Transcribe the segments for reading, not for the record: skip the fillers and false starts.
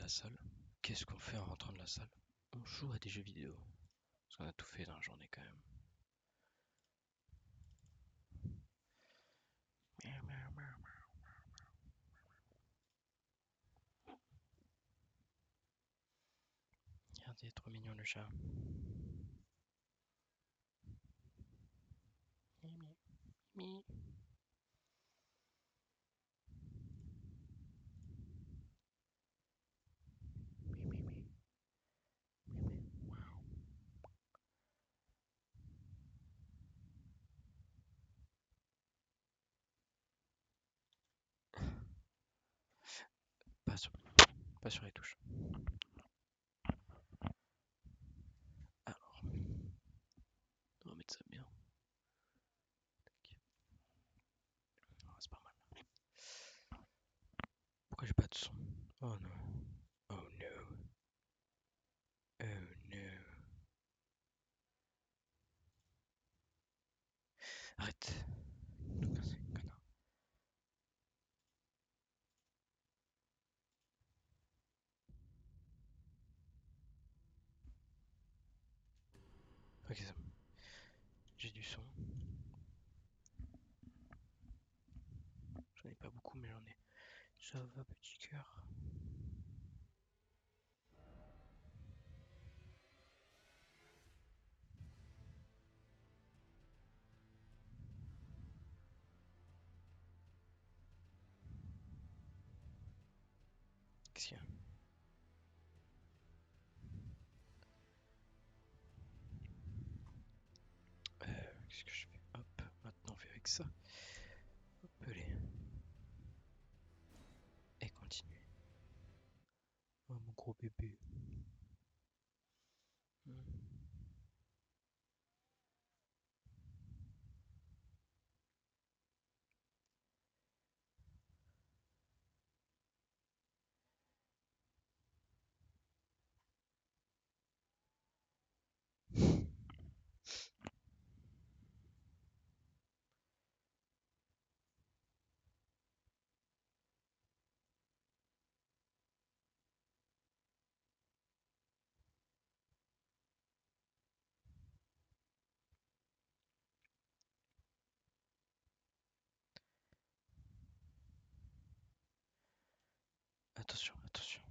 la salle. Qu'est-ce qu'on fait en rentrant de la salle? On joue à des jeux vidéo. Parce qu'on a tout fait dans la journée quand même. Regardez, trop mignon le chat. Mimi. Pas sur, pas sur les touches. Alors, on va mettre ça bien. Ah, c'est pas mal. Pourquoi j'ai pas de son? Oh non. Oh no. Oh no. Arrête. Connard. Ok, ça. J'ai du son. J'en ai pas beaucoup, mais j'en ai. Ça va, petit cœur. Qu'est-ce qu'il y a? Qu'est-ce que je fais? Hop, maintenant on fait avec ça. Hop, allez. Et continue. Oh mon gros bébé. Attention, attention.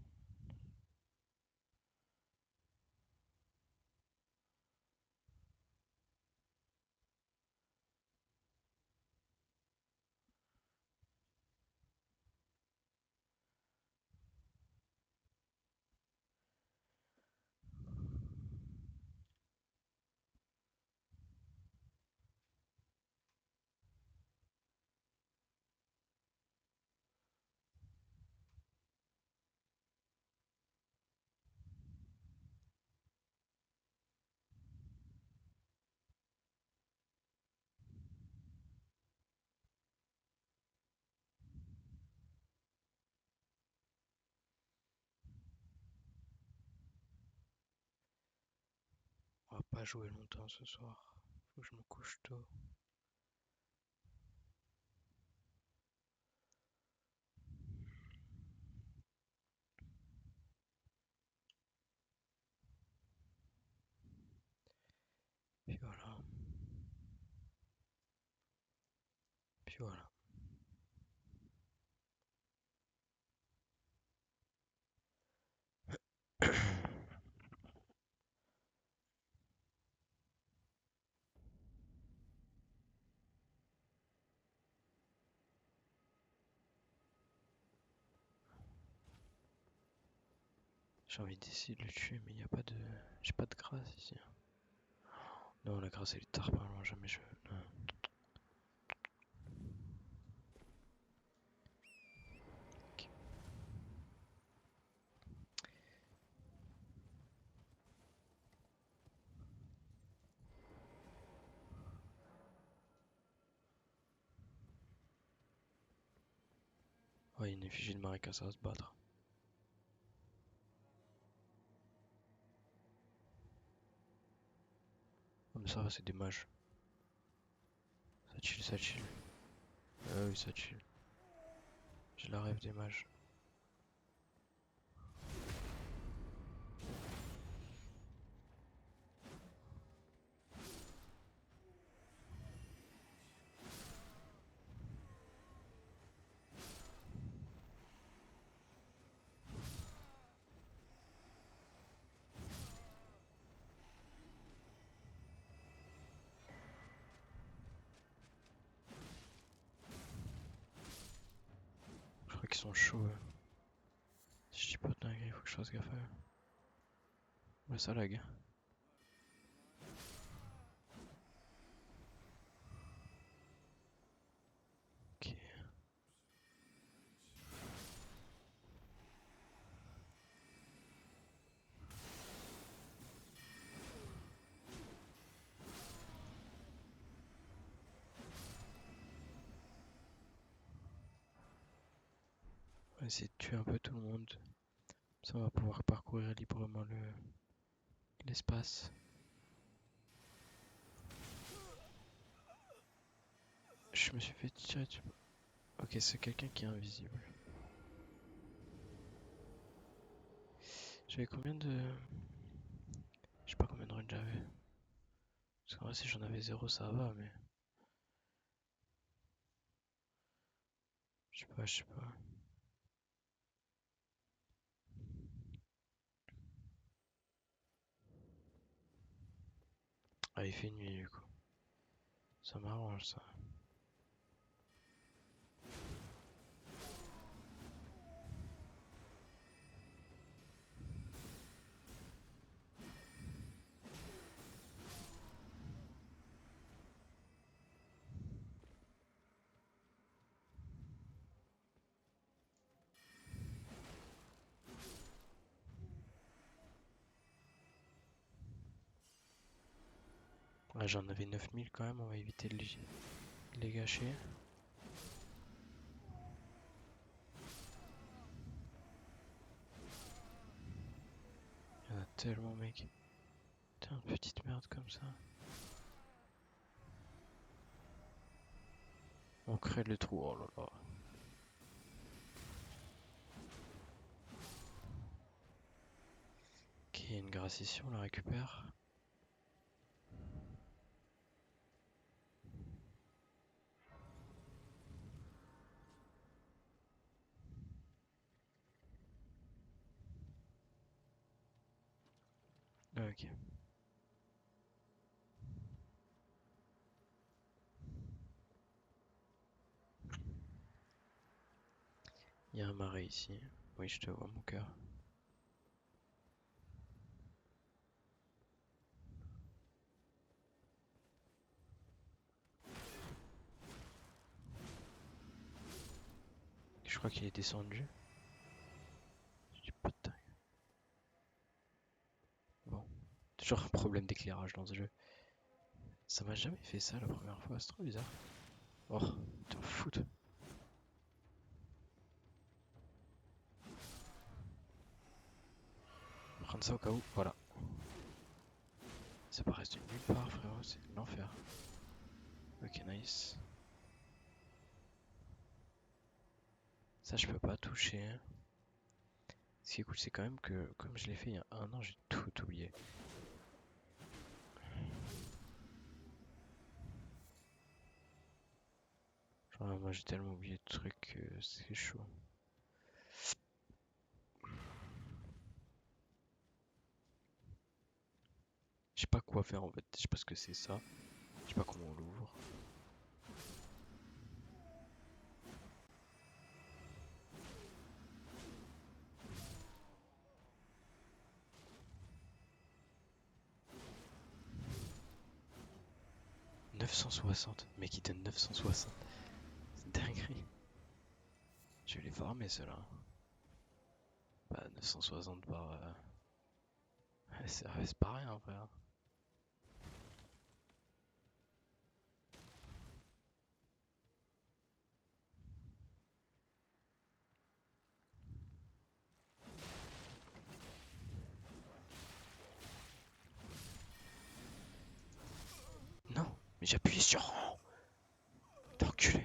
On va pas jouer longtemps ce soir. Faut que je me couche tôt. Puis voilà. Puis voilà. J'ai envie d'essayer de le tuer, mais il n'y a pas de. J'ai pas de grâce ici. Non, la grâce elle est tard par loin, jamais je. Non. Ok. Ouais, il y a une effigie de Marika, ça va se battre. Oh, mais ça va, c'est des mages. Ça chill, ça chill. Ah oui, ça chill. J'ai la rêve des mages. qu'ils sont chauds. Si je dis pas de dingue, il faut que je fasse gaffe à eux. Ouais, ça lag. Ok. On va essayer de tuer un peu tout le monde. Ça, on va pouvoir parcourir librement l'espace. Je me suis fait tirer dessus. Ok, c'est quelqu'un qui est invisible. J'avais combien de... Je sais pas combien de runes j'avais. Parce qu'en vrai, si j'en avais zéro, ça va, mais... Je sais pas. Ah, il fait nuit, du coup. Ça m'arrange, ça. Ouais, j'en avais 9000 quand même, on va éviter de les gâcher. Il y en a tellement, mec. T'es une petite merde comme ça. On crée le trou, oh là là. Ok, une grâce ici, on la récupère. Ok. Il y a un marais ici. Oui, je te vois, mon cœur. Je crois qu'il est descendu. Je dis pas de dingue. Bon. Toujours un problème d'éclairage dans ce jeu. Ça m'a jamais fait ça la première fois, c'est trop bizarre. Oh, t'en foutre. Prendre ça au cas où, voilà. Ça paraît de nulle part, frérot, c'est l'enfer. Ok, nice. Ça, je peux pas toucher. Ce qui est cool, c'est quand même que, comme je l'ai fait il y a un an, j'ai tout oublié. Genre, moi, j'ai tellement oublié de trucs que c'est chaud. Je sais pas quoi faire en fait, je sais pas ce que c'est ça. Je sais pas comment on l'ouvre. 960, mec il donne 960. C'est dinguerie. Je vais les farmer ceux-là. Bah 960 par... c'est pas rien frère. Non, mais j'appuie sur... T'es enculé.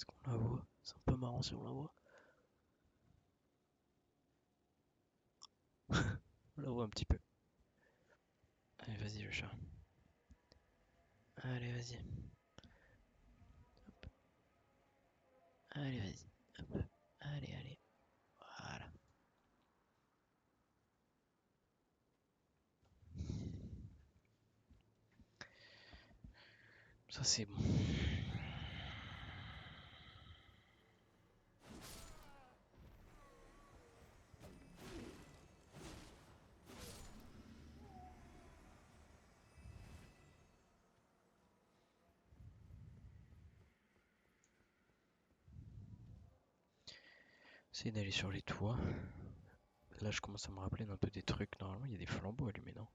Est-ce qu'on la voit? C'est un peu marrant si on la voit. On la voit un petit peu. Allez, vas-y le chat. Allez, vas-y. Allez, vas-y. Hop. Allez, allez. Voilà. Ça c'est bon. Essayer d'aller sur les toits. Là, je commence à me rappeler d'un peu des trucs. Normalement, il y a des flambeaux allumés, non?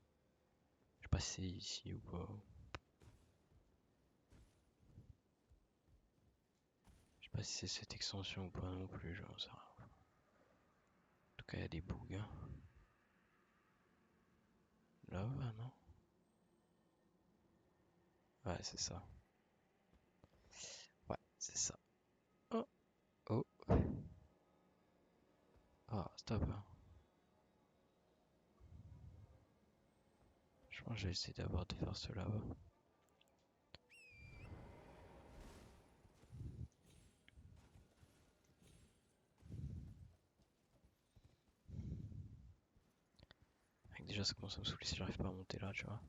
Je sais pas si c'est ici ou pas. Je sais pas si c'est cette extension ou pas non plus, j'en sais rien. En tout cas, il y a des bugs. Hein. Là-bas, non? Ouais, c'est ça. Ouais, c'est ça. Oh, oh. Ah, stop. Hein. Je pense que j'ai essayé d'abord de faire cela. Déjà, ça commence à me saouler si j'arrive pas à monter là, tu vois.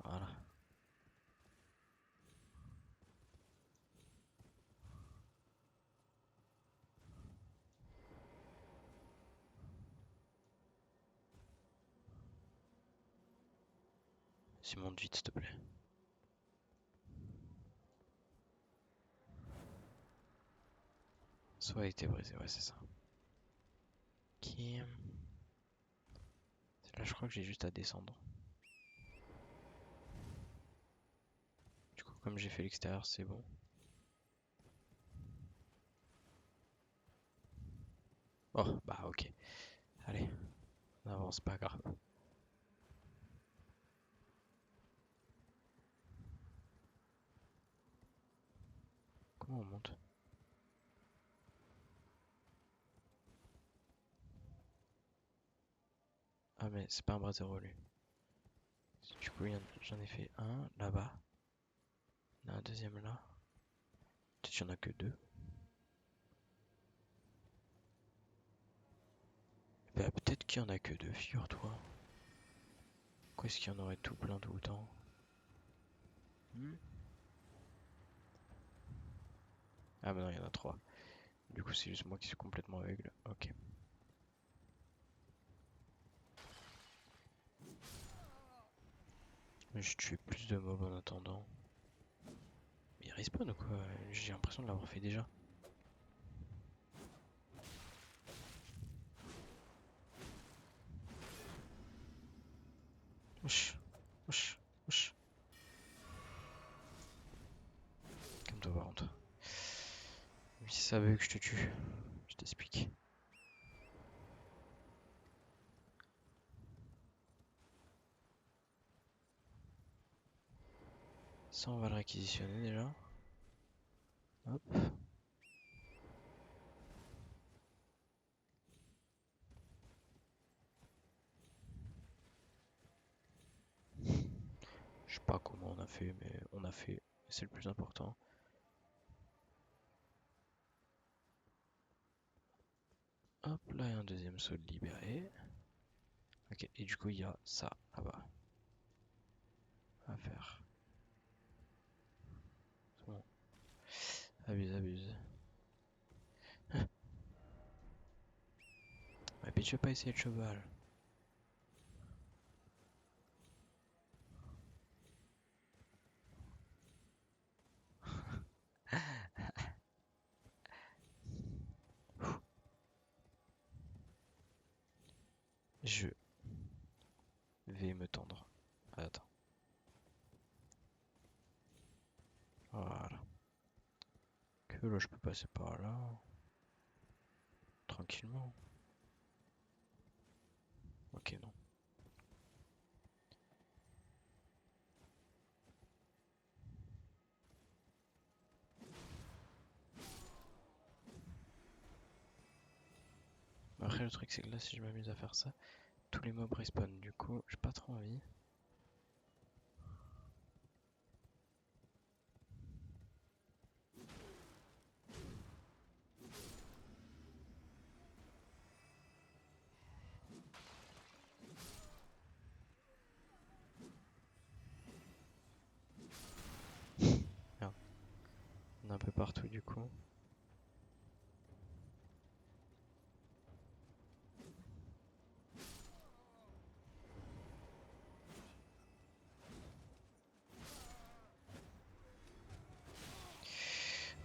Voilà. Si monte vite, s'il te plaît. Soit a été brisé, ouais, c'est ça. Ok. Là, je crois que j'ai juste à descendre. Du coup, comme j'ai fait l'extérieur, c'est bon. Oh, bah ok. Allez, on avance, pas grave. Comment on monte? Ah, mais c'est pas un bras zéro, lui. Du coup, j'en ai fait un là-bas. Il y en a un deuxième là. Peut-être qu'il y en a que deux. Bah, peut-être qu'il y en a que deux, figure-toi. Pourquoi est-ce qu'il y en aurait tout plein tout le temps? Ah, bah non, il y en a trois. Du coup, c'est juste moi qui suis complètement aveugle. Ok. Je tue plus de mobs en attendant. Mais il respawn ou quoi? J'ai l'impression de l'avoir fait déjà. Wesh, wesh, wesh. Calme-toi par contre. Même si ça veut que je te tue, je t'explique. Ça, on va le réquisitionner déjà. Hop. Je sais pas comment on a fait, mais on a fait. C'est le plus important. Hop, là, il y a un deuxième sol libéré. Ok, et du coup, il y a ça là-bas à faire. C'est bon. Abuse, abuse. Mais puis tu veux pas essayer le cheval? Je vais me tendre. Attends. Voilà. Que là, je peux passer par là. Tranquillement. Ok, non. Après le truc c'est que là si je m'amuse à faire ça, tous les mobs respawn, du coup j'ai pas trop envie. Merde. On est un peu partout du coup.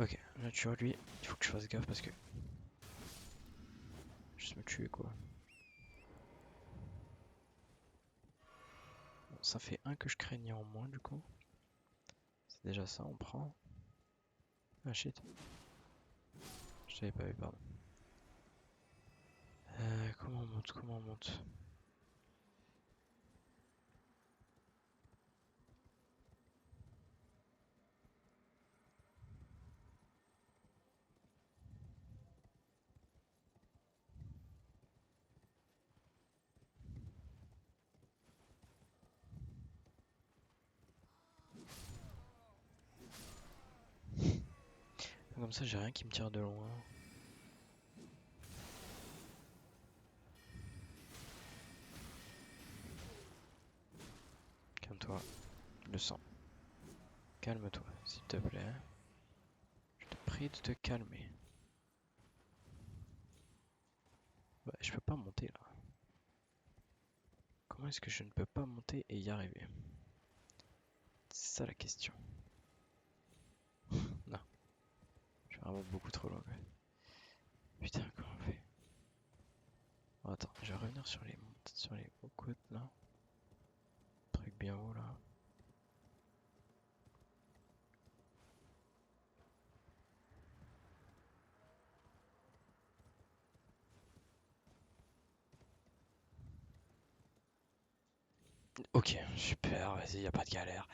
Ok, là tu vois lui, il faut que je fasse gaffe parce que... Juste me tuer quoi. Bon, ça fait un que je craignais en moins du coup. C'est déjà ça, on prend. Ah shit. Je t'avais pas vu, pardon. Comment on monte, comment on monte? Comme ça j'ai rien qui me tire de loin. Calme-toi, le sang. Calme-toi, s'il te plaît. Je te prie de te calmer. Bah, je peux pas monter là. Comment est-ce que je ne peux pas monter et y arriver? C'est ça la question. Non, je suis vraiment beaucoup trop loin. Putain, comment on fait? Oh, attends, je vais revenir sur les hauts côtes là. Truc bien haut là. Ok, super, vas-y, y a pas de galère.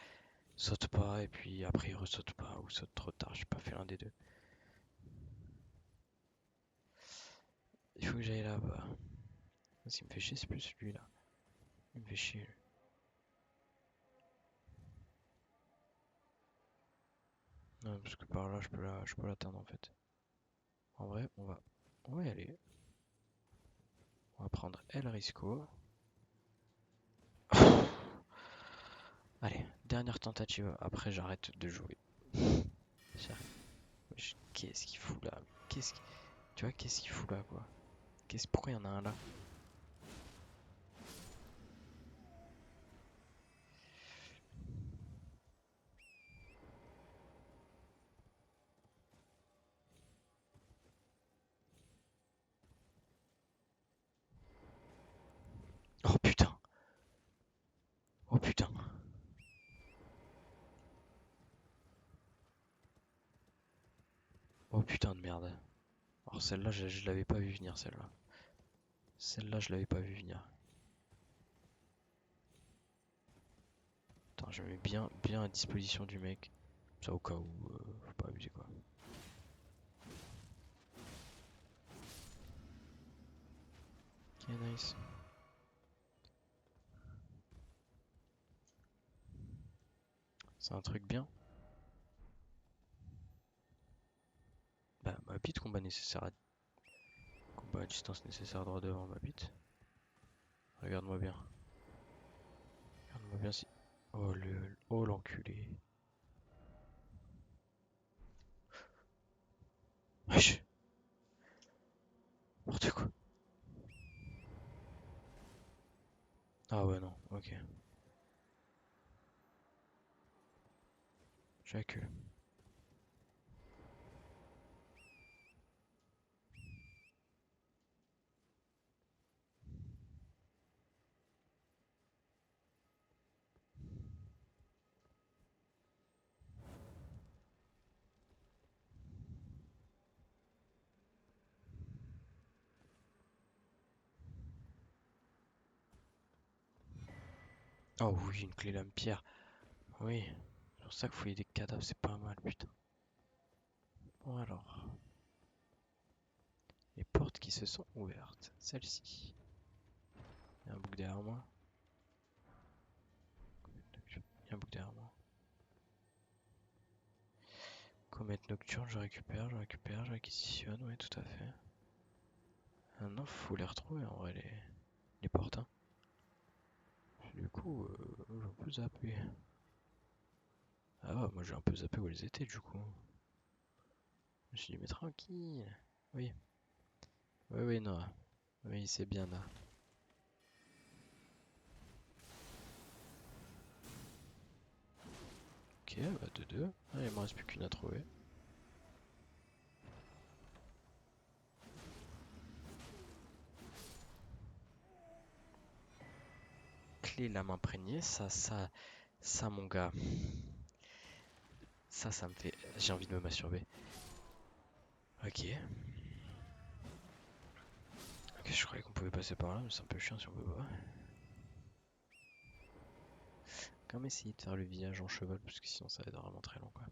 Saute pas et puis après il ressaute pas ou saute trop tard, j'ai pas fait l'un des deux. Il faut que j'aille là-bas. Ce qui me fait chier c'est plus celui-là. Il me fait chier. Non, parce que par là je peux l'atteindre en fait. En vrai, on va y aller. On va prendre El Risco. Allez, dernière tentative, après j'arrête de jouer. Qu'est-ce qu'il fout là? Tu vois, qu'est-ce qu'il fout là quoi? Pourquoi il y en a un là? Oh putain! Oh putain! Oh putain de merde. Alors celle-là, je l'avais pas vu venir celle-là. Celle-là, je l'avais pas vu venir. Attends, je mets bien à disposition du mec. Ça au cas où, faut pas abuser quoi. Ok, nice. C'est un truc bien. Bah, ma bite, combat à distance nécessaire droit devant ma bite. Regarde-moi bien. Regarde-moi bien si. Oh l'enculé. Wesh. N'importe quoi. Ah ouais, non, ok. J'accule. Oh oui, une clé lame pierre. Oui. C'est pour ça que fouiller des cadavres, c'est pas mal, putain. Bon alors. Les portes qui se sont ouvertes. Celle-ci. Il y a un bouc derrière moi. Il y a un bouc derrière moi. Comète nocturne, je récupère, je réquisitionne, ouais, tout à fait. Ah non, faut les retrouver en vrai, les portes. Hein. Du coup, j'ai un peu zappé. Ah ouais, moi j'ai un peu zappé où elles étaient du coup. Je me suis dit, mais tranquille. Oui. Oui, oui, non. Oui, c'est bien là. Ok, bah 2-2. Ah, il me reste plus qu'une à trouver. Clé lame imprégnée, ça mon gars. Ça me fait... J'ai envie de me masturber. Ok. Ok, je croyais qu'on pouvait passer par là, mais c'est un peu chiant si on peut pas. Quand même essayer de faire le visage en cheval, parce que sinon ça va être vraiment très long quoi.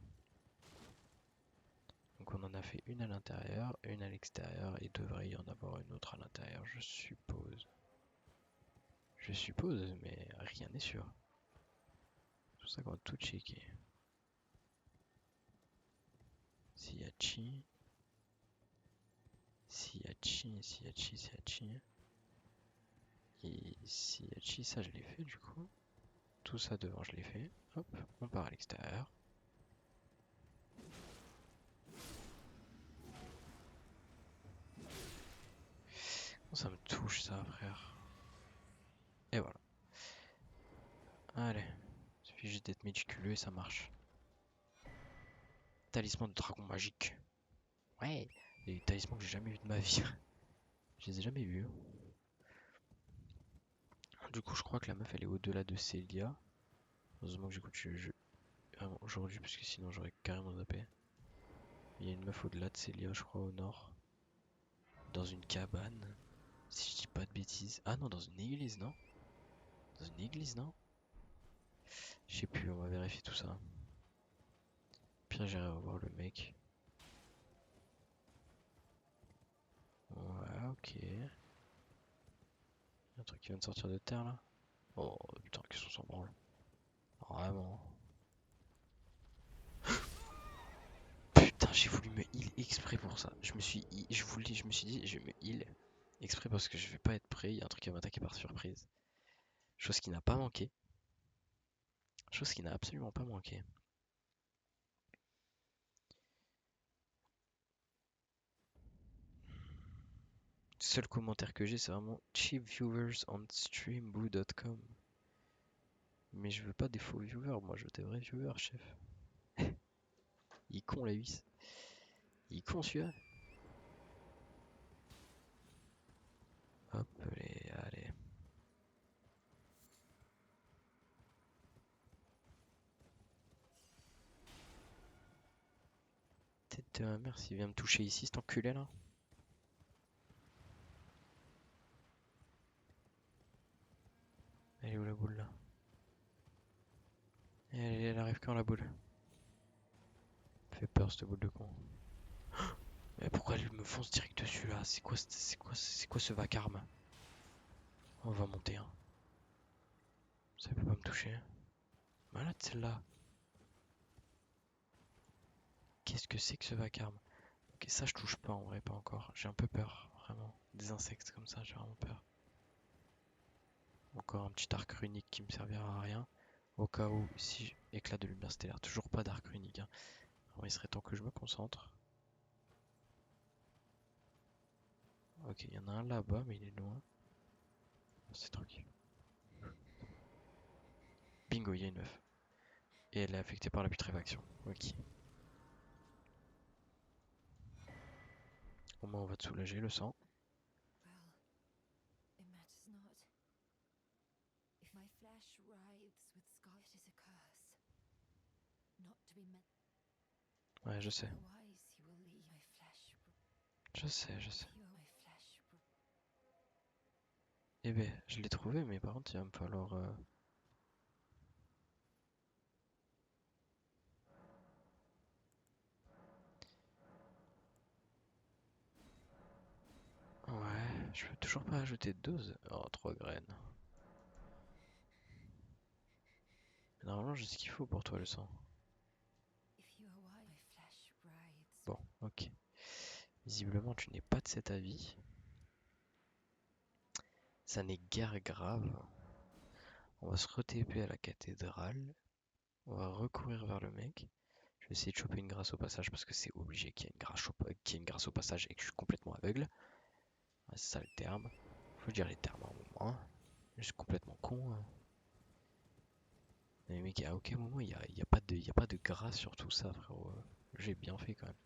Donc on en a fait une à l'intérieur, une à l'extérieur, et devrait y en avoir une autre à l'intérieur, je suppose. Je suppose, mais rien n'est sûr. C'est pour ça qu'on va tout checker. S'il y a chi, s'il y a chi, s'il y a chi, s'il y a chi. Et s'il y a chi, ça je l'ai fait du coup. Tout ça devant, je l'ai fait. Hop, on part à l'extérieur. Oh, ça me touche ça, frère. Et voilà. Allez, il suffit juste d'être méticuleux et ça marche. Talisman de dragon magique. Ouais, des talismans que j'ai jamais vu de ma vie. Je les ai jamais vus. Du coup, je crois que la meuf elle est au-delà de Célia. Heureusement que j'écoute le jeu aujourd'hui parce que sinon j'aurais carrément zappé. Il y a une meuf au-delà de Célia, je crois, au nord. Dans une cabane. Si je dis pas de bêtises. Ah non, dans une église, non? Dans une église, non? Je sais plus, on va vérifier tout ça. Pire, j'irai voir le mec. Ouais, ok. Y a un truc qui vient de sortir de terre là. Oh putain, qu'est-ce qu'on s'en branle. Vraiment. Putain, j'ai voulu me heal exprès pour ça. Je me suis dit, je vais me heal exprès parce que je vais pas être prêt. Il y a un truc qui va m'attaquer par surprise. Chose qui n'a pas manqué. Chose qui n'a absolument pas manqué. Seul commentaire que j'ai, c'est vraiment cheap viewers on streamboo.com. Mais je veux pas des faux viewers, moi je veux des vrais viewers, chef. Il est con la 8. Il est con celui-là. Hop, allez, allez. Tête de ma mère s'il vient me toucher ici, cet enculé là. Elle est où la boule là? Elle arrive quand la boule? Elle fait peur cette boule de con. Mais pourquoi elle me fonce direct dessus là? C'est quoi ce vacarme? On va monter hein. Ça peut pas me toucher. Malade celle-là. Qu'est-ce que c'est que ce vacarme? Ok, ça je touche pas en vrai, pas encore. J'ai un peu peur, vraiment. Des insectes comme ça, j'ai vraiment peur. Encore un petit arc runique qui me servira à rien. Au cas où, si éclat de lumière stellaire, toujours pas d'arc runique. Hein. Alors, il serait temps que je me concentre. Ok, il y en a un là-bas, mais il est loin. C'est tranquille. Bingo, il y a une meuf. Et elle est affectée par la putréfaction. Ok. Au moins, on va te soulager le sang. Ouais, je sais. Je sais, je sais. Eh ben, je l'ai trouvé, mais par contre, il va me falloir... Ouais, Je peux toujours pas ajouter de dose. Oh, 3 graines. Normalement, j'ai ce qu'il faut pour toi, le sang. Bon, ok. Visiblement, tu n'es pas de cet avis. Ça n'est guère grave. On va se re-TP à la cathédrale. On va recourir vers le mec. Je vais essayer de choper une grâce au passage parce que c'est obligé qu'il y ait une grâce au passage et que je suis complètement aveugle. Ouais, c'est ça le terme. Faut dire les termes à un moment. Je suis complètement con. Mais mec, à aucun moment il y a pas de grâce sur tout ça, frérot. J'ai bien fait quand même.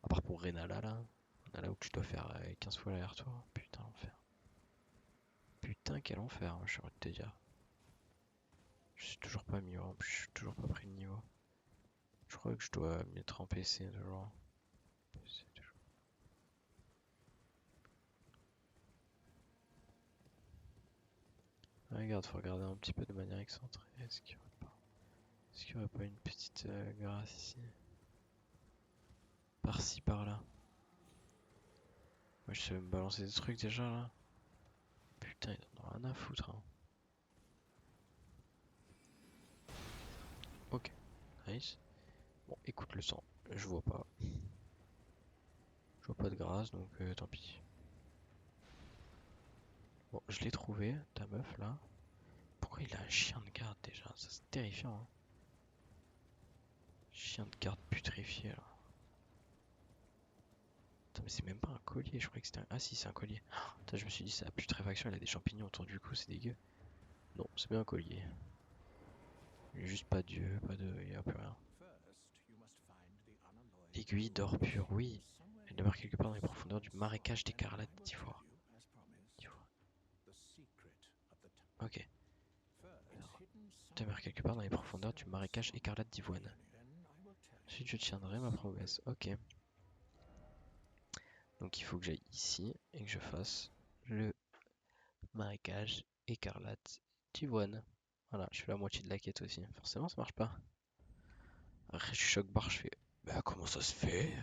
À part pour Renala là. Renala où tu dois faire 15 fois l'aller-retour. Putain, l'enfer. Putain, quel enfer, j'ai envie de te dire. Je suis toujours pas mieux, en plus je suis toujours pas pris de niveau. Je crois que je dois mettre en PC toujours. PC toujours. Ah, regarde, faut regarder un petit peu de manière excentrée. Est-ce qu'il y aurait pas une petite grâce ici? Par-ci, par-là. Moi je sais me balancer des trucs déjà là. Putain, il en a rien à foutre. Hein. Ok, nice. Bon, écoute le sang. Je vois pas. Je vois pas de grâce donc tant pis. Bon, je l'ai trouvé, ta meuf là. Pourquoi il a un chien de garde déjà? Ça c'est terrifiant. Hein. Chien de garde putréfié là. Attends, mais c'est même pas un collier, je croyais que c'était un. Ah si, c'est un collier. Attends, je me suis dit, c'est la putréfaction, il a des champignons autour du cou, c'est dégueu. Non, c'est bien un collier. Il est juste pas d'yeux, pas de. Il y a plus rien. L'aiguille d'or pur, oui. Elle demeure quelque part dans les profondeurs du marécage d'écarlate d'ivoire. Ok. Alors, demeure quelque part dans les profondeurs du marécage écarlate d'Ivoine. Ensuite, je tiendrai ma promesse. Ok. Donc, il faut que j'aille ici et que je fasse le marécage écarlate d'Ivoine. Voilà, je fais la moitié de la quête aussi. Forcément, ça marche pas. Après, je choque barre, je fais. Bah, comment ça se fait?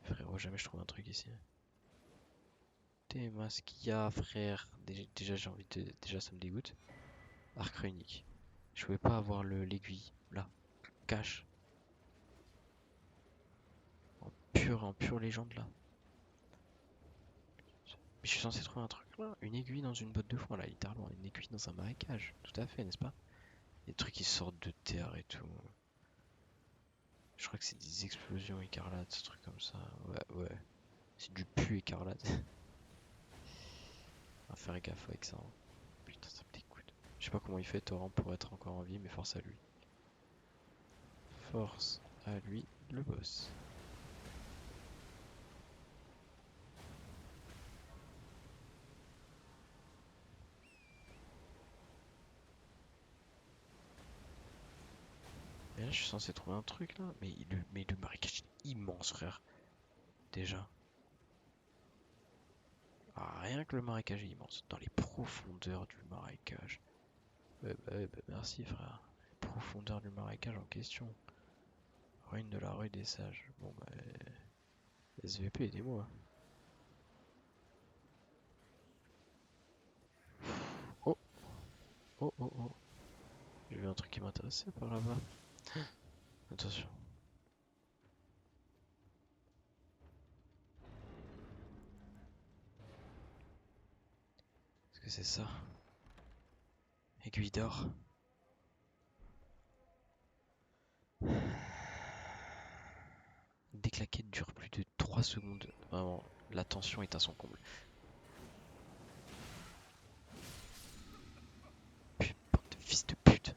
Frérot, jamais je trouve un truc ici. T'es masquilla, frère. Déjà, j'ai envie de. Déjà, ça me dégoûte. Arc runique. Je pouvais pas avoir l'aiguille. Là. Cache. En pure légende là. Mais je suis censé trouver un truc là. Une aiguille dans une botte de foin là, littéralement. Une aiguille dans un marécage. Tout à fait, n'est-ce pas? Des trucs qui sortent de terre et tout. Je crois que c'est des explosions écarlates, ce truc comme ça. Ouais, ouais. C'est du pu écarlate. On va faire gaffe avec ça. Hein. Putain, ça me dégoûte. Je sais pas comment il fait Torrent pour être encore en vie, mais force à lui. Force à lui, le boss. Mais là, je suis censé trouver un truc là. Mais le marécage est immense, frère. Déjà. Ah, rien que le marécage est immense. Dans les profondeurs du marécage. Ouais, bah, merci, frère. Les profondeurs du marécage en question. Ruine de la rue des sages. Bon, bah. SVP, aidez-moi. Oh, oh. J'ai vu un truc qui m'intéressait par là-bas. Attention. Est-ce que c'est ça? Aiguille d'or. Dès que la quête dure plus de 3 secondes, vraiment, la tension est à son comble. Putain, bande de fils de pute.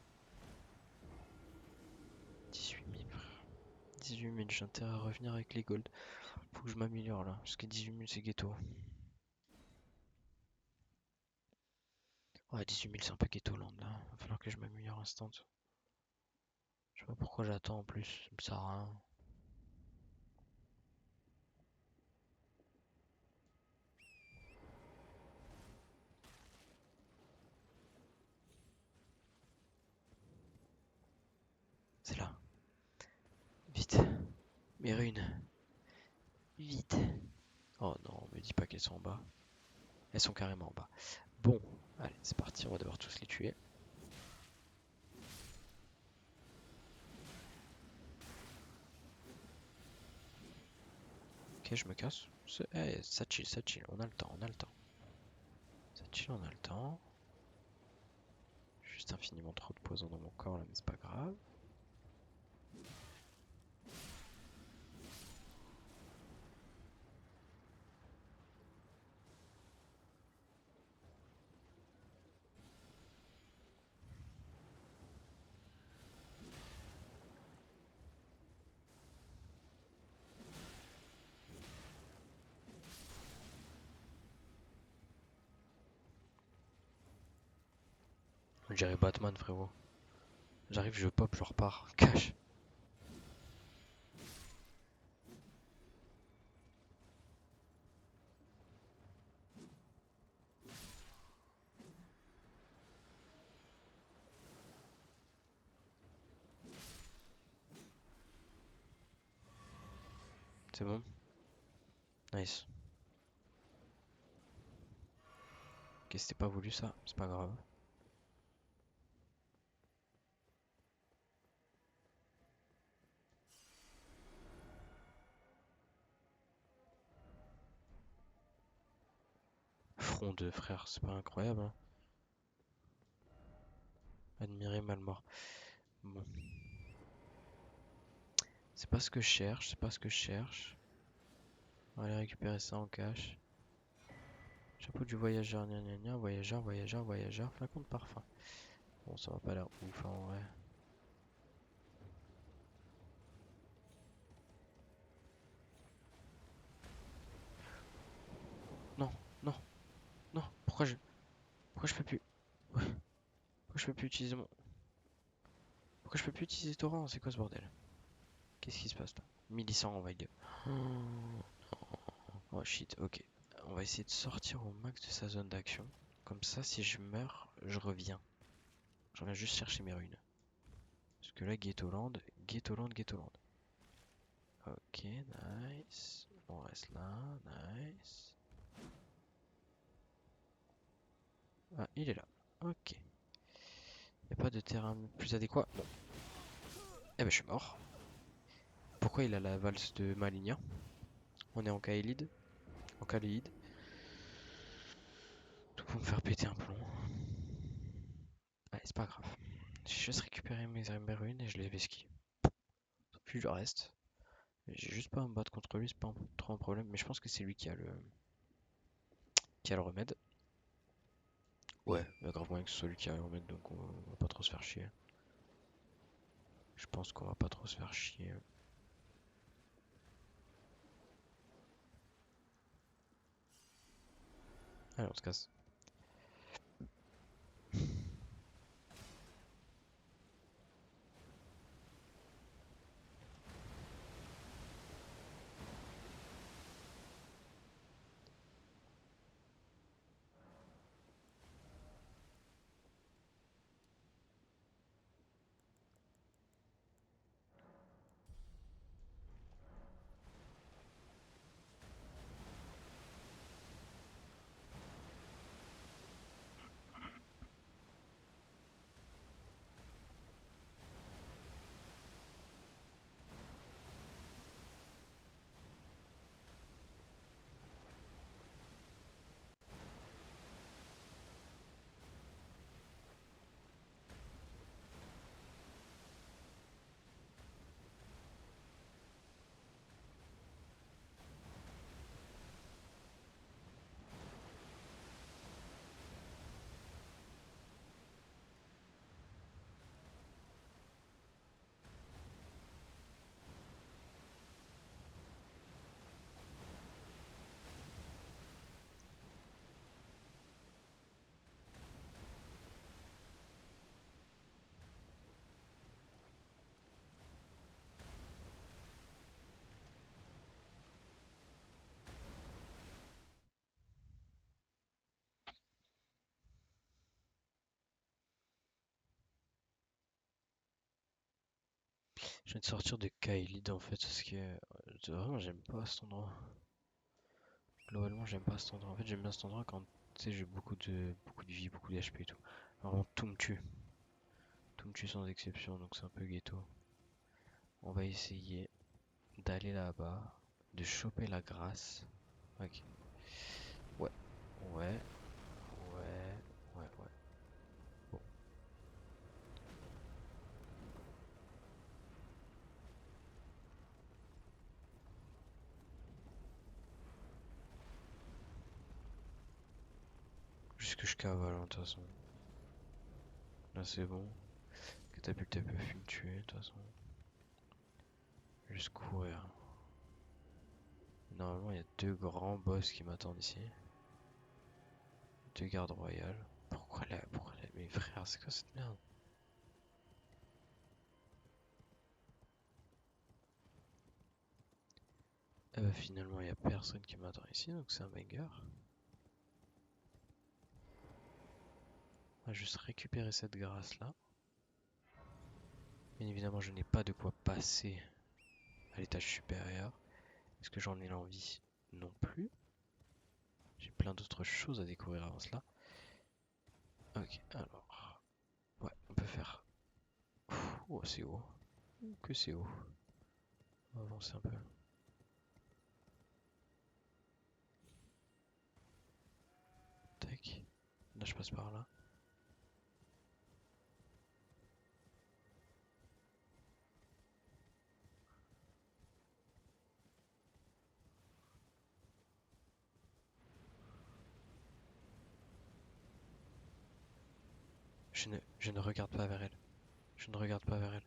18 000, frère. 18 000, j'ai intérêt à revenir avec les golds. Faut que je m'améliore là, parce que 18 000 c'est ghetto. Ouais, 18 000 c'est un peu ghetto land là. Va falloir que je m'améliore instant. Je sais pas pourquoi j'attends en plus, ça me sert à rien. C'est là. Vite. Mes runes. Vite. Oh non, me dis pas qu'elles sont en bas. Elles sont carrément en bas. Bon, allez, c'est parti, on va devoir tous les tuer. Ok, je me casse. Ça chill, on a le temps, on a le temps. Ça chill, on a le temps. Juste infiniment trop de poison dans mon corps là, mais c'est pas grave. On dirait Batman, frérot. J'arrive, je pop, je repars. Cash. C'est bon? Nice. Ok, c'était pas voulu ça, c'est pas grave. Front 2, frère, c'est pas incroyable, hein. Admirer mal mort. Bon. C'est pas ce que je cherche, c'est pas ce que je cherche. On va aller récupérer ça en cash. Chapeau du voyageur, gna gna gna, voyageur, flacon de parfum. Bon, ça va pas l'air ouf hein, en vrai. Non, non, non, pourquoi je peux plus, pourquoi je peux plus utiliser mon, pourquoi je peux plus utiliser torrent, c'est quoi ce bordel? Qu'est-ce qui se passe là? 1100 en vague. Oh shit, ok. On va essayer de sortir au max de sa zone d'action. Comme ça, si je meurs, je reviens. Je reviens juste chercher mes runes. Parce que là, Ghettoland, Ghettoland, Ghettoland. Ok, nice. On reste là, nice. Ah, il est là. Ok. Y a pas de terrain plus adéquat? Non. Eh ben, je suis mort. Pourquoi il a la valse de Maligna? On est en Kaelid. En Kaléide. Tout pour me faire péter un plomb. Allez, c'est pas grave. J'ai juste récupéré mes runes et je les vesquille. Puis le reste. J'ai juste pas à me battre contre lui, c'est pas trop un problème. Mais je pense que c'est lui qui a le remède. Ouais, il y a grave moyen que ce soit lui qui a le remède, donc on va pas trop se faire chier. Je pense qu'on va pas trop se faire chier. Allez, on se casse. Je viens de sortir de Kaelid en fait, parce que vraiment j'aime pas cet endroit. Globalement j'aime pas cet endroit. En fait j'aime bien cet endroit quand tu sais j'ai beaucoup de vie, beaucoup d'HP et tout. Vraiment tout me tue. Tout me tue sans exception, donc c'est un peu ghetto. On va essayer d'aller là-bas, de choper la grâce. Ok. Ouais, ouais, ouais, ouais. Bon, juste que je cavale hein, de toute façon. Là c'est bon. Catapulte, elle peut plus me tuer de toute façon. Juste courir. Normalement, il y a deux grands boss qui m'attendent ici. Deux gardes royales. Pourquoi là, mes frères, c'est quoi cette merde? Finalement, il y a personne qui m'attend ici, donc c'est un banger. On va juste récupérer cette grâce là. Bien évidemment, je n'ai pas de quoi passer à l'étage supérieur. Est-ce que j'en ai l'envie? Non plus. J'ai plein d'autres choses à découvrir avant cela. Ok, alors. Ouais, on peut faire. Oh, c'est haut. Que c'est haut. On va avancer un peu. Tac. Là, je passe par là. Je ne regarde pas vers elle. Je ne regarde pas vers elle.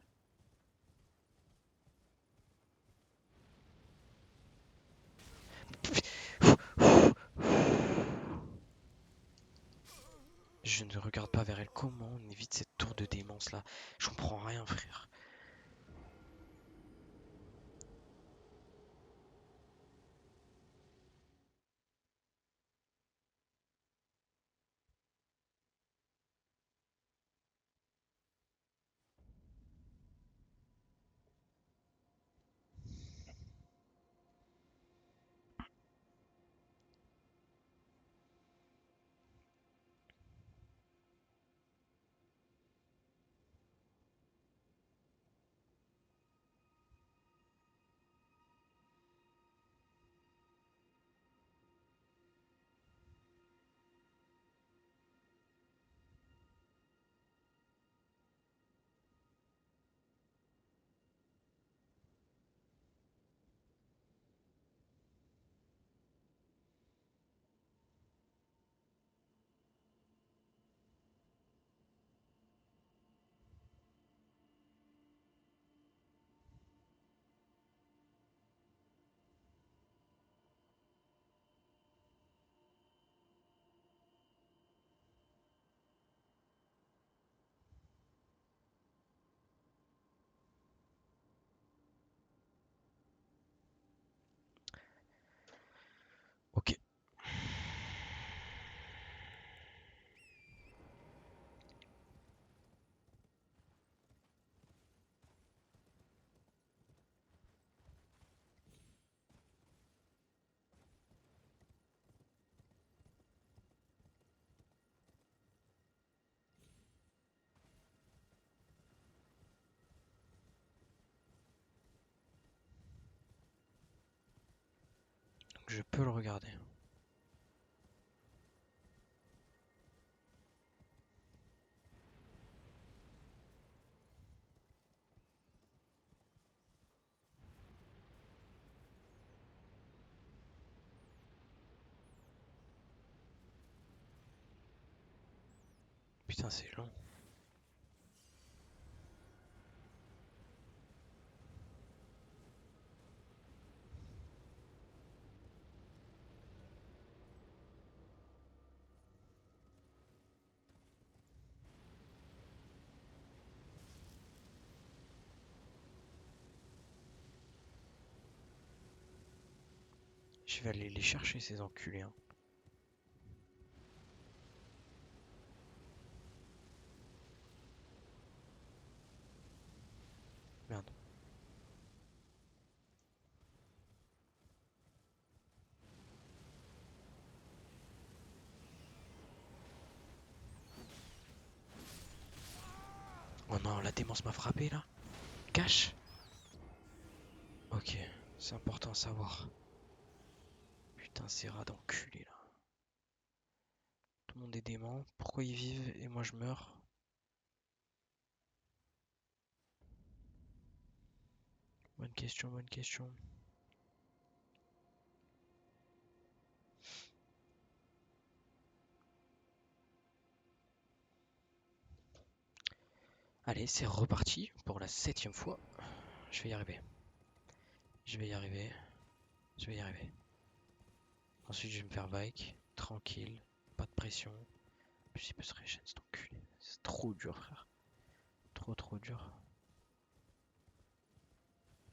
Je ne regarde pas vers elle. Comment on évite cette tour de démence là? J'en prends rien, frère. Ok, donc je peux le regarder. Putain, c'est long. Je vais aller les chercher, ces enculés. Hein. Merde. Oh non, la démence m'a frappé là. Cache. Ok, c'est important à savoir. Putain, ces rats d'enculés là. Tout le monde est dément. Pourquoi ils vivent et moi je meurs? Bonne question, bonne question. Allez, c'est reparti pour la 7e fois. Je vais y arriver. Je vais y arriver. Je vais y arriver. Ensuite, je vais me faire bike. Tranquille. Pas de pression. Plus il peut se régénérer, cet enculé. C'est trop dur, frère. Trop dur.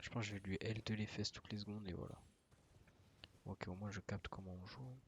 Je pense que je vais lui L2 les fesses toutes les secondes et voilà. Ok, au moins je capte comment on joue.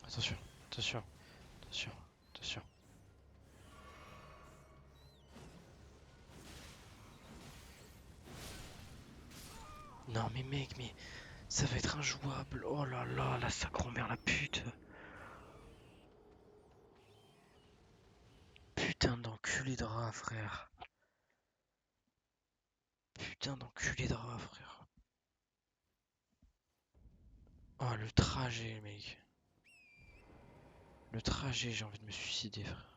Attention, attention, attention, attention. Non mais mec, mais ça va être injouable. Oh là là, la sa grand-mère la pute. Putain d'enculé de rat, frère. Putain d'enculé de rat, frère. Oh le trajet, mec. Le trajet, j'ai envie de me suicider, frère.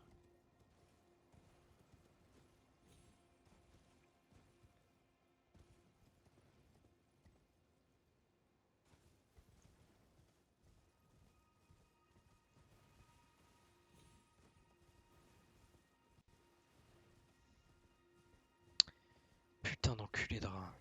Putain d'enculé de rat.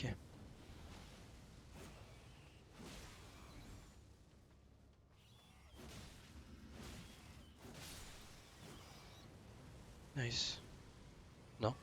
Ok, nice. Non?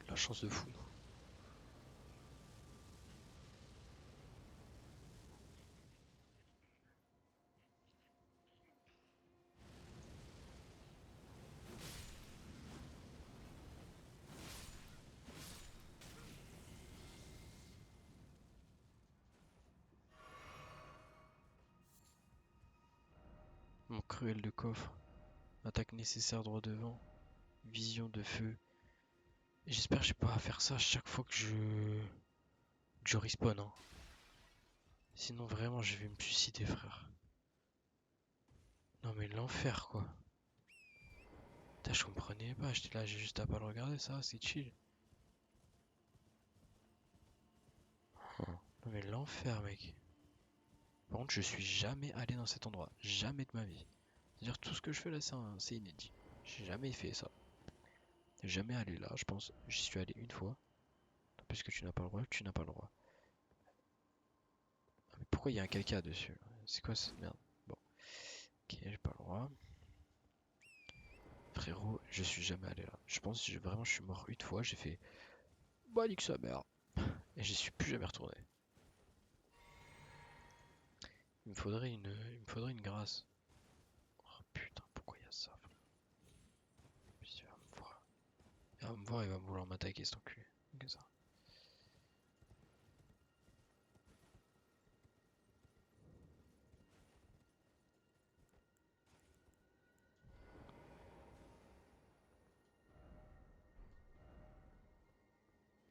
La chance de fou. Mon cruel de coffre. Attaque nécessaire droit devant. Vision de feu. J'espère que j'ai pas à faire ça à chaque fois que je respawn, hein. Sinon vraiment je vais me suicider, frère. Non mais l'enfer quoi. Putain, je comprenais pas, j'étais là, j'ai juste à pas le regarder, ça, c'est chill. Oh. Non mais l'enfer, mec. Par contre, je suis jamais allé dans cet endroit. Jamais de ma vie. C'est-à-dire, tout ce que je fais là, c'est inédit. J'ai jamais fait ça. Jamais allé là, je pense. J'y suis allé une fois. Puisque tu n'as pas le droit, tu n'as pas le droit. Ah, mais pourquoi il y a un caca dessus là? C'est quoi cette merde? Bon, ok, j'ai pas le droit. Frérot, je suis jamais allé là. Je pense que vraiment je suis mort une fois, j'ai fait bah nique sa mère. Et j'y suis plus jamais retourné. Il me faudrait une grâce. Oh putain, pourquoi il y a ça, frère? Puis il va me voir. Il va me voir, il va vouloir m'attaquer cet enculé. Que ça.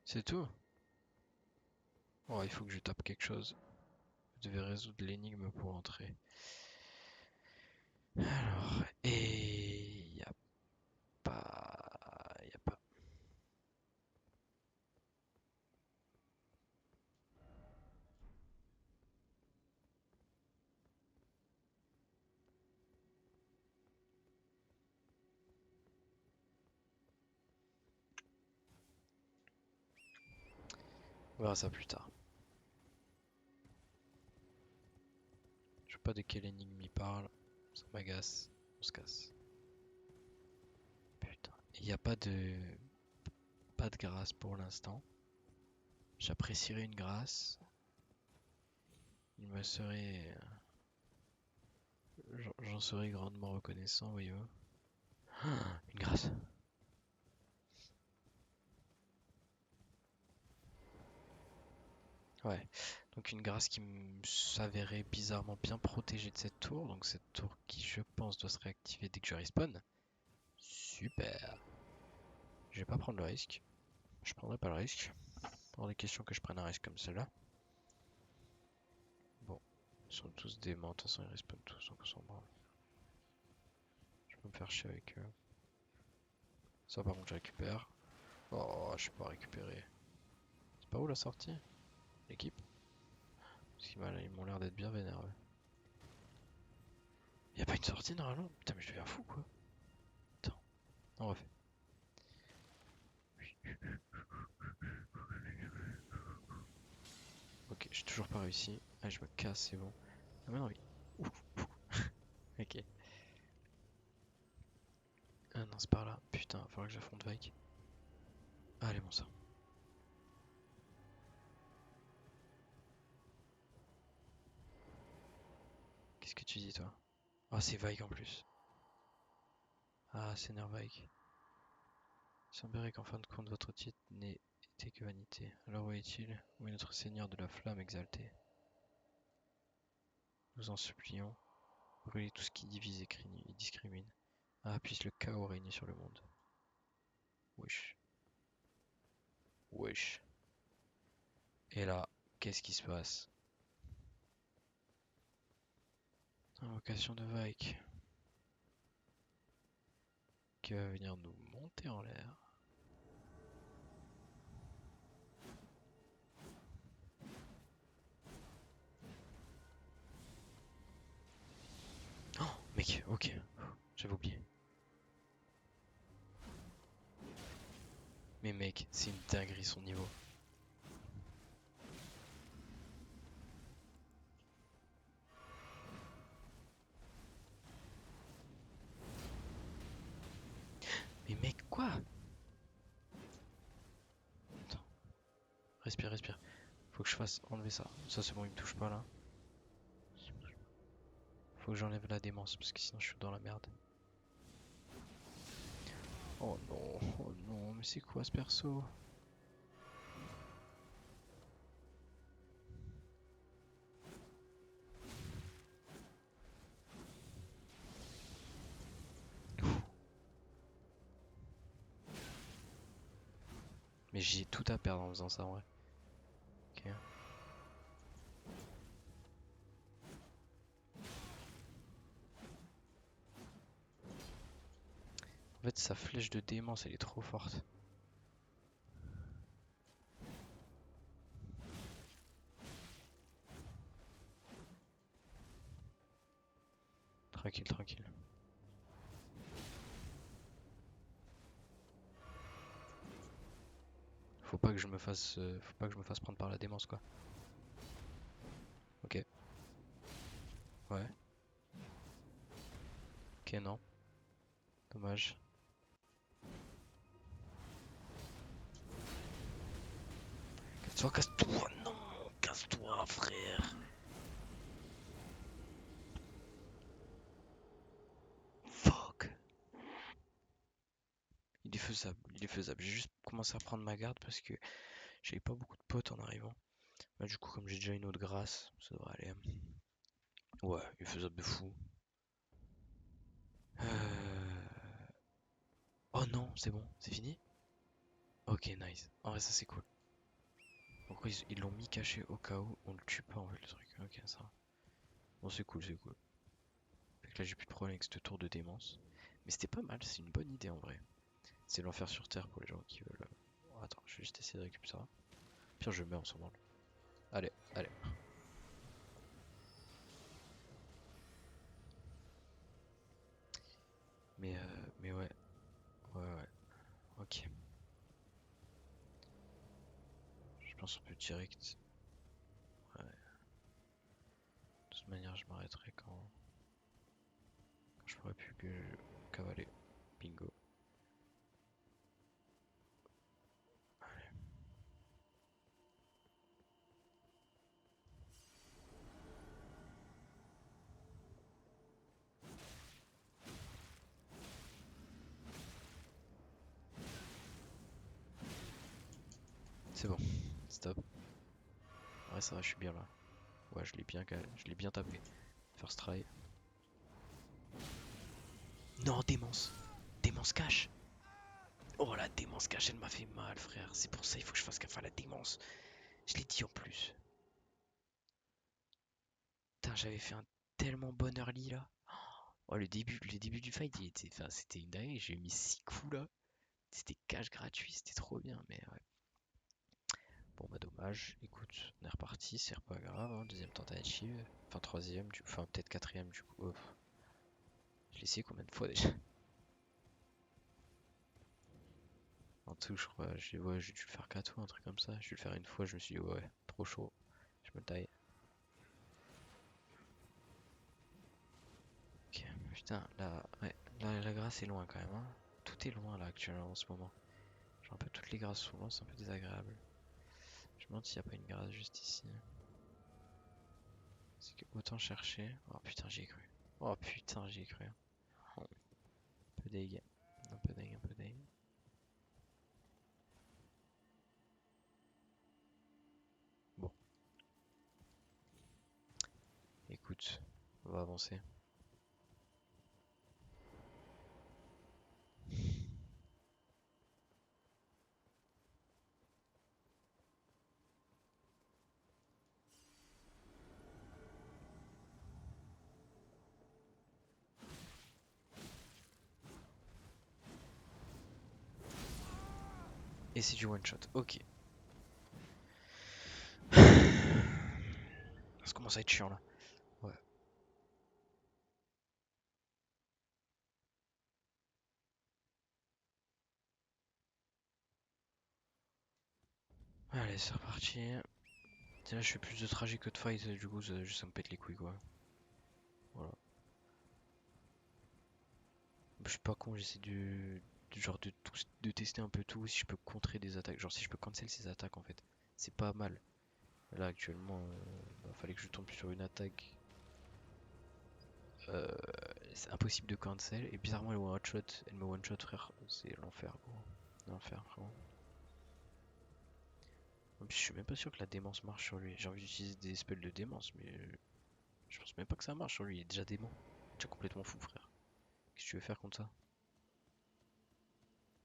C'est tout? Oh, il faut que je tape quelque chose. Je devais résoudre l'énigme pour entrer. Alors, et y a pas. Y a pas. On verra ça plus tard. Je sais pas de quelle énigme il parle. Ça m'agace. On se casse. Putain. Il n'y a pas de grâce pour l'instant. J'apprécierais une grâce. Il me serait. J'en serais grandement reconnaissant, voyez-vous. Ah, une grâce. Ouais. Donc une grâce qui s'avérait bizarrement bien protégée de cette tour. Donc cette tour qui, je pense, doit se réactiver dès que je respawn. Super. Je vais pas prendre le risque. Je prendrai pas le risque. Hors des questions que je prenne un risque comme cela. Bon. Ils sont tous déments. De toute façon, ils respawnent tous. Donc on s'en branle. Je peux me faire chier avec eux. Ça, par contre, je récupère. Oh, je peux pas récupérer. C'est pas où la sortie? L'équipe? Parce qu'ils m'ont l'air d'être bien vénères. Y'a pas une sortie normalement? Putain, mais je deviens fou quoi. Attends, on refait. Ok, j'ai toujours pas réussi. Ah, je me casse, c'est bon. Ah, mais non, oui. Ouf, ouf. Ok. Ah non, c'est par là. Putain, va falloir que j'affronte Vike. Allez, bon sang. Qu'est-ce que tu dis, toi? Ah, c'est Vike en plus. Ah, c'est Nervike. Il semblerait qu'en fin de compte, votre titre n'ait été que vanité. Alors où est-il? Où est notre seigneur de la flamme exalté? Nous en supplions. Brûlez tout ce qui divise et discrimine. Ah, puisse le chaos régner sur le monde. Wesh. Wesh. Et là, qu'est-ce qui se passe? Invocation de Vike. Qui va venir nous monter en l'air. Oh, mec, ok. J'avais oublié. Mais mec, c'est une dinguerie son niveau. Mais mec, quoi? respire, respire. Faut que je fasse enlever ça. Ça c'est bon, il me touche pas là. Faut que j'enlève la démence parce que sinon je suis dans la merde. Oh non, mais c'est quoi ce perso? Mais j'ai tout à perdre en faisant ça en vrai. Ok. En fait, sa flèche de démence, elle est trop forte. Tranquille, tranquille. Faut pas que je me fasse, faut pas que je me fasse prendre par la démence quoi. Ok. Ouais. Ok, non. Dommage. Casse-toi, casse-toi, non, casse-toi, frère. Fuck. Il est faisable, il est faisable. J'ai juste commencé à prendre ma garde parce que j'avais pas beaucoup de potes en arrivant. Bah, du coup, comme j'ai déjà une autre grâce, ça devrait aller. Ouais, il est faisable de fou. Oh non, c'est bon, c'est fini? Ok, nice. En vrai, ça c'est cool. Donc, ils l'ont mis caché au cas où on le tue pas en fait, le truc. Ok, ça. Bon, c'est cool, c'est cool. Fait que là, j'ai plus de problème avec ce tour de démence. Mais c'était pas mal, c'est une bonne idée en vrai. C'est l'enfer sur terre pour les gens qui veulent. Oh, attends, je vais juste essayer de récupérer ça. Pire, je meurs, on s'en branle. Allez, allez. Mais ouais, ouais, ouais. Ok. Je pense qu'on peut direct. Ouais. De toute manière, je m'arrêterai quand je pourrai plus que cavaler. Bingo. C'est bon. Stop. Ouais, ça va, je suis bien là. Ouais, je l'ai bien tapé. First try. Non, démence. Démence cache. Oh, la démence cache, elle m'a fait mal, frère. C'est pour ça il faut que je fasse gaffe à la démence. Je l'ai dit en plus. Putain, j'avais fait un tellement bon early là. Oh, le début du fight, enfin, c'était une dinguerie. J'ai mis 6 coups là. C'était cash gratuit, c'était trop bien. Mais ouais. Bon, bah dommage. Écoute, on est reparti, c'est pas grave. Hein. Deuxième tentative. Enfin, troisième, enfin, peut-être quatrième du coup. Oh, je l'ai essayé combien de fois déjà? En tout, je crois, ouais, j'ai dû le faire 4 fois, un truc comme ça. J'ai dû le faire une fois, je me suis dit, ouais, trop chaud. Je me taille. Ok, putain, là, ouais, la grâce est loin quand même. Hein. Tout est loin là actuellement en ce moment. Genre un peu toutes les grâces sont loin, c'est un peu désagréable. Je me demande s'il n'y a pas une grâce juste ici. C'est que autant chercher. Oh putain, j'y ai cru. Oh putain, j'y ai cru. Oh, un peu deg. Un peu deg, un peu deg. Bon, écoute, on va avancer. Et c'est du one shot, ok. Ça commence à être chiant là. Ouais. Allez, c'est reparti. Là, je fais plus de trajet que de fight, du coup, ça me pète les couilles quoi. Voilà. Je suis pas con, j'essaie genre de tester un peu tout, si je peux contrer des attaques. Genre si je peux cancel ces attaques en fait. c'est pas mal. Là actuellement, fallait que je tombe sur une attaque. Euh, c'est impossible de cancel. Et bizarrement, elle me one shot, frère. C'est l'enfer, gros. L'enfer, frérot. En plus, je suis même pas sûr que la démence marche sur lui. J'ai envie d'utiliser des spells de démence, mais je pense même pas que ça marche sur lui. Il est déjà démon. Il est déjà complètement fou, frère. Qu'est-ce que tu veux faire contre ça?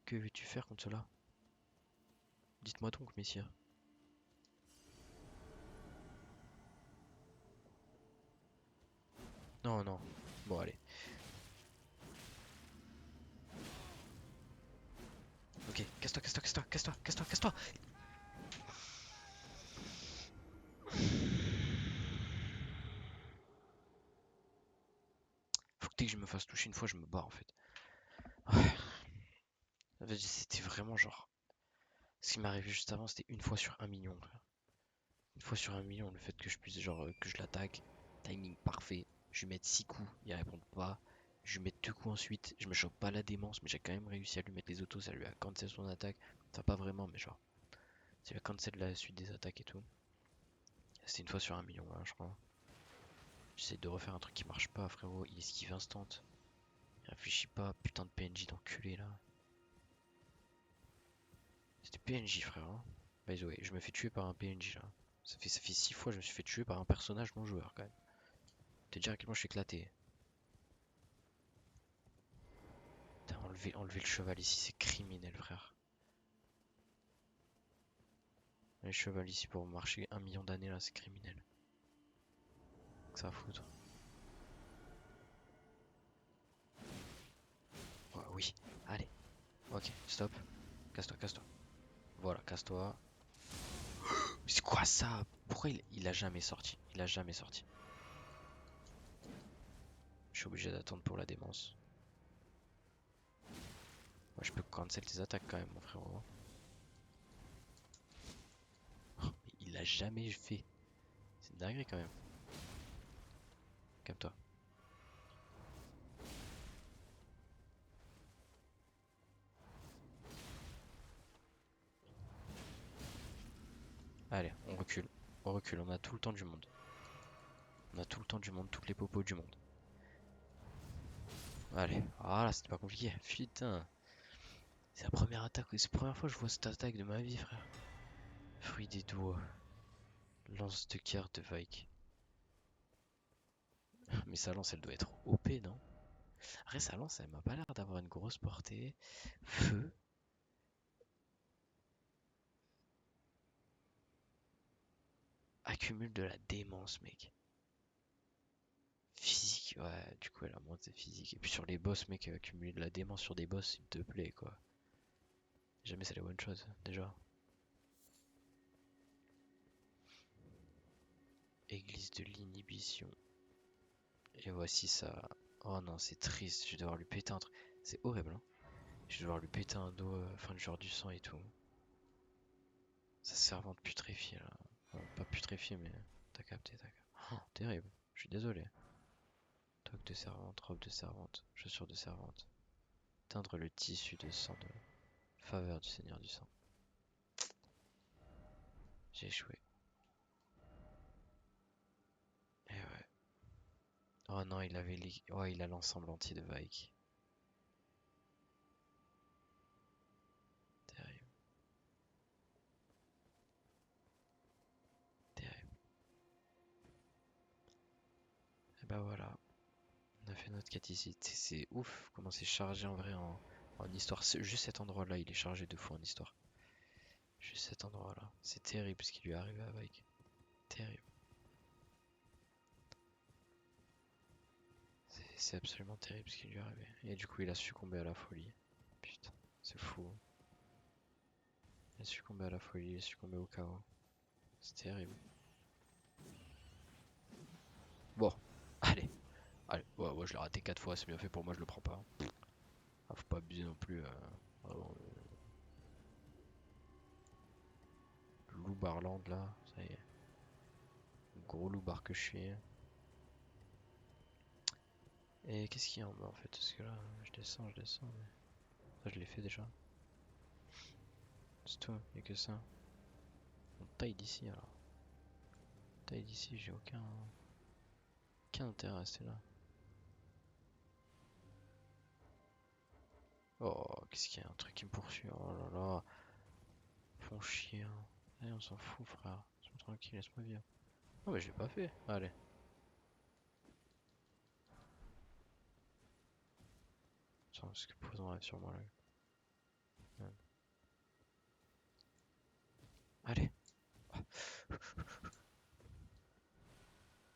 Que veux-tu faire contre cela? Dites-moi donc, messieurs. Non, non. Bon, allez. Ok, casse-toi, casse-toi, casse-toi, casse-toi, casse-toi, casse-toi. Faut que dès que je me fasse toucher une fois, je me barre en fait. Ouais. En fait, c'était vraiment genre. Ce qui m'est arrivé juste avant, c'était une fois sur 1 million, frère. Une fois sur 1 million, le fait que je puisse, genre, que je l'attaque, timing parfait, je lui mette 6 coups, il répond pas, je lui mette 2 coups ensuite, je me chope pas la démence, mais j'ai quand même réussi à lui mettre les autos, ça lui a cancel son attaque, enfin pas vraiment, mais genre, ça lui a cancel la suite des attaques et tout. C'était une fois sur 1 million, là, je crois. J'essaie de refaire un truc qui marche pas, frérot, il esquive instant. Il réfléchit pas, putain de PNJ d'enculé là. C'était PNJ, frère, hein. By the way, je me fais tuer par un PNJ là. Ça fait 6 fois que je me suis fait tuer par un personnage non joueur quand même. Te dire à quel point je suis éclaté. Putain, enlever le cheval ici, c'est criminel, frère. Le cheval ici pour marcher 1 million d'années là, c'est criminel. Que ça va foutre. Ouais, oui, allez. Ok, stop. Casse-toi, casse-toi. Voilà, casse-toi. C'est quoi ça? Pourquoi il a jamais sorti? Il a jamais sorti. Je suis obligé d'attendre pour la démence. Moi, je peux cancel tes attaques quand même, mon frérot. Mais il l'a jamais fait. C'est une dinguerie quand même. Calme-toi. Allez, on recule. On recule, on a tout le temps du monde. On a tout le temps du monde, toutes les popos du monde. Allez, voilà, c'était pas compliqué. Putain. C'est la première attaque, c'est la première fois que je vois cette attaque de ma vie, frère. Fruit des doigts. Lance de carte de Vike. Mais sa lance, elle doit être OP, non? Après, sa lance, elle m'a pas l'air d'avoir une grosse portée. Feu. Accumule de la démence, mec. Physique, ouais, du coup, elle a moins de physique. Et puis sur les boss, mec, accumuler de la démence sur des boss, s'il te plaît, quoi. Jamais c'est la one shot, déjà. Église de l'inhibition. Et voici ça. Oh non, c'est triste. Je vais devoir lui péter un truc. C'est horrible, hein. Je vais devoir lui péter un dos, enfin, genre du sang et tout. Sa servante putréfiée, là. Enfin, pas putréfiée, mais t'as capté, t'as capté. Oh, terrible. Je suis désolé. Toque de servante, robe de servante, chaussures de servante. Teindre le tissu de sang de faveur du Seigneur du sang. J'ai échoué. Et ouais. Oh non, il avait les... Oh, il a l'ensemble entier de Vike. Terrible, terrible. Et bah voilà, on a fait notre quête ici. C'est ouf comment c'est chargé en vrai en histoire. Juste cet endroit-là, il est chargé de fou en histoire. Juste cet endroit-là. C'est terrible ce qui lui est arrivé à Vike. Terrible. C'est absolument terrible ce qui lui est arrivé. Et du coup, il a succombé à la folie. Putain, c'est fou. Il a succombé à la folie, il a succombé au chaos. C'est terrible. Bon, allez, allez. Ouais, ouais, je l'ai raté 4 fois, c'est bien fait pour moi, je le prends pas. Ah, faut pas abuser non plus. Vraiment, le loup barland là, ça y est. Le gros loup bar que je suis. Et qu'est-ce qu'il y a en bas en fait? Parce que là, je descends, mais. Ça, je l'ai fait déjà. C'est tout, il y a que ça. On taille d'ici alors. Taille d'ici, j'ai aucun intérêt à rester là. Oh, qu'est-ce qu'il y a? Un truc qui me poursuit. Oh là là. Font chier. Hein. Allez, on s'en fout, frère. Laisse-moi tranquille, laisse-moi vivre. Non, mais je l'ai pas fait. Allez. Tiens, parce que Poison arrive sur moi là. Ouais. Allez.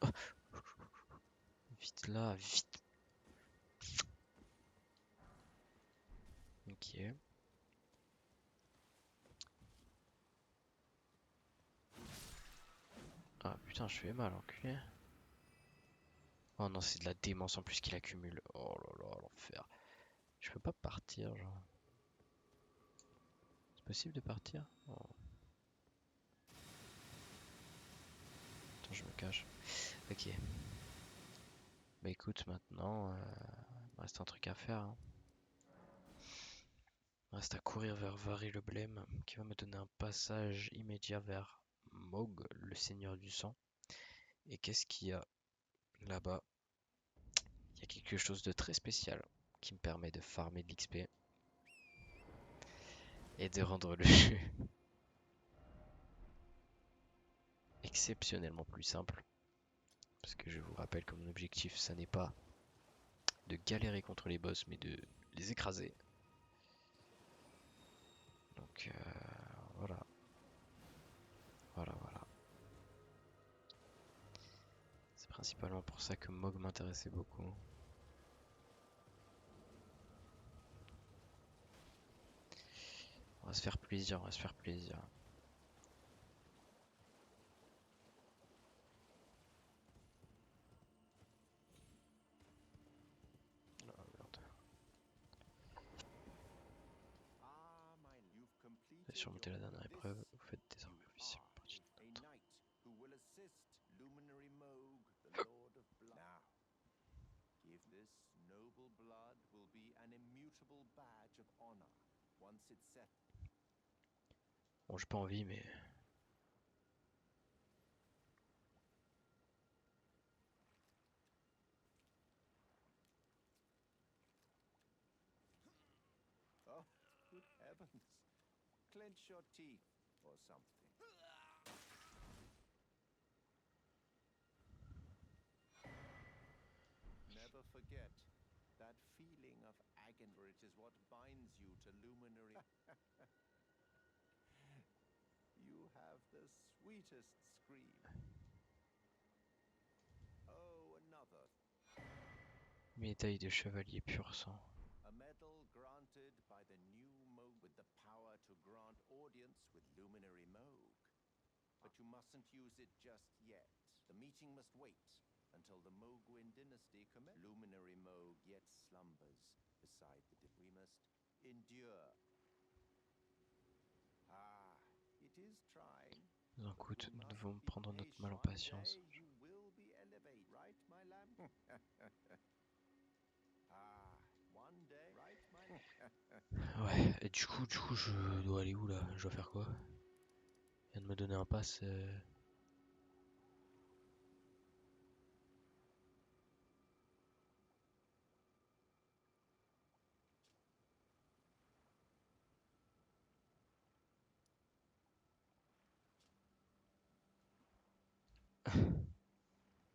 Oh. Vite là, vite. Ok. Ah putain, je fais mal, enculé. Oh non, c'est de la démence en plus qu'il accumule. Oh là là, l'enfer. Je peux pas partir, genre. C'est possible de partir? Oh. Attends, je me cache. Ok. Bah écoute, maintenant, il me reste un truc à faire. Hein. Il me reste à courir vers Vary le Blême, qui va me donner un passage immédiat vers Mog, le Seigneur du Sang. Et qu'est-ce qu'il y a là-bas? Il y a quelque chose de très spécial qui me permet de farmer de l'XP et de rendre le jeu exceptionnellement plus simple. Parce que je vous rappelle que mon objectif, ça n'est pas de galérer contre les boss, mais de les écraser. Donc voilà, voilà. C'est principalement pour ça que Mog m'intéressait beaucoup. On va se faire plaisir, on va se faire plaisir. Oh, merde. Vous avez surmonté la dernière épreuve, vous faites désormais officiellement partie de notre. Give this noble blood will be an immutable badge of honor once it's set. Bon, j'ai pas envie, mais Oh, good heavens. Clench your teeth or something. Never forget that feeling of agony. It is what binds you to luminary. You have the sweetest scream. Oh, another. médaille de chevalier pur sang. A medal granted by the new Moog with the power to grant audience with Luminary Moog. But you mustn't use it just yet. The meeting must wait until the Moguin dynasty commences. Luminary Moog yet slumbers beside the we must endure. Ah, it is trying. Nous en coûte, nous devons prendre notre mal en patience. You will be elevated, right, my lamb? Ah, one day, right, my Ouais, et du coup, je dois aller où là? Je dois faire quoi? Il vient de me donner un pass.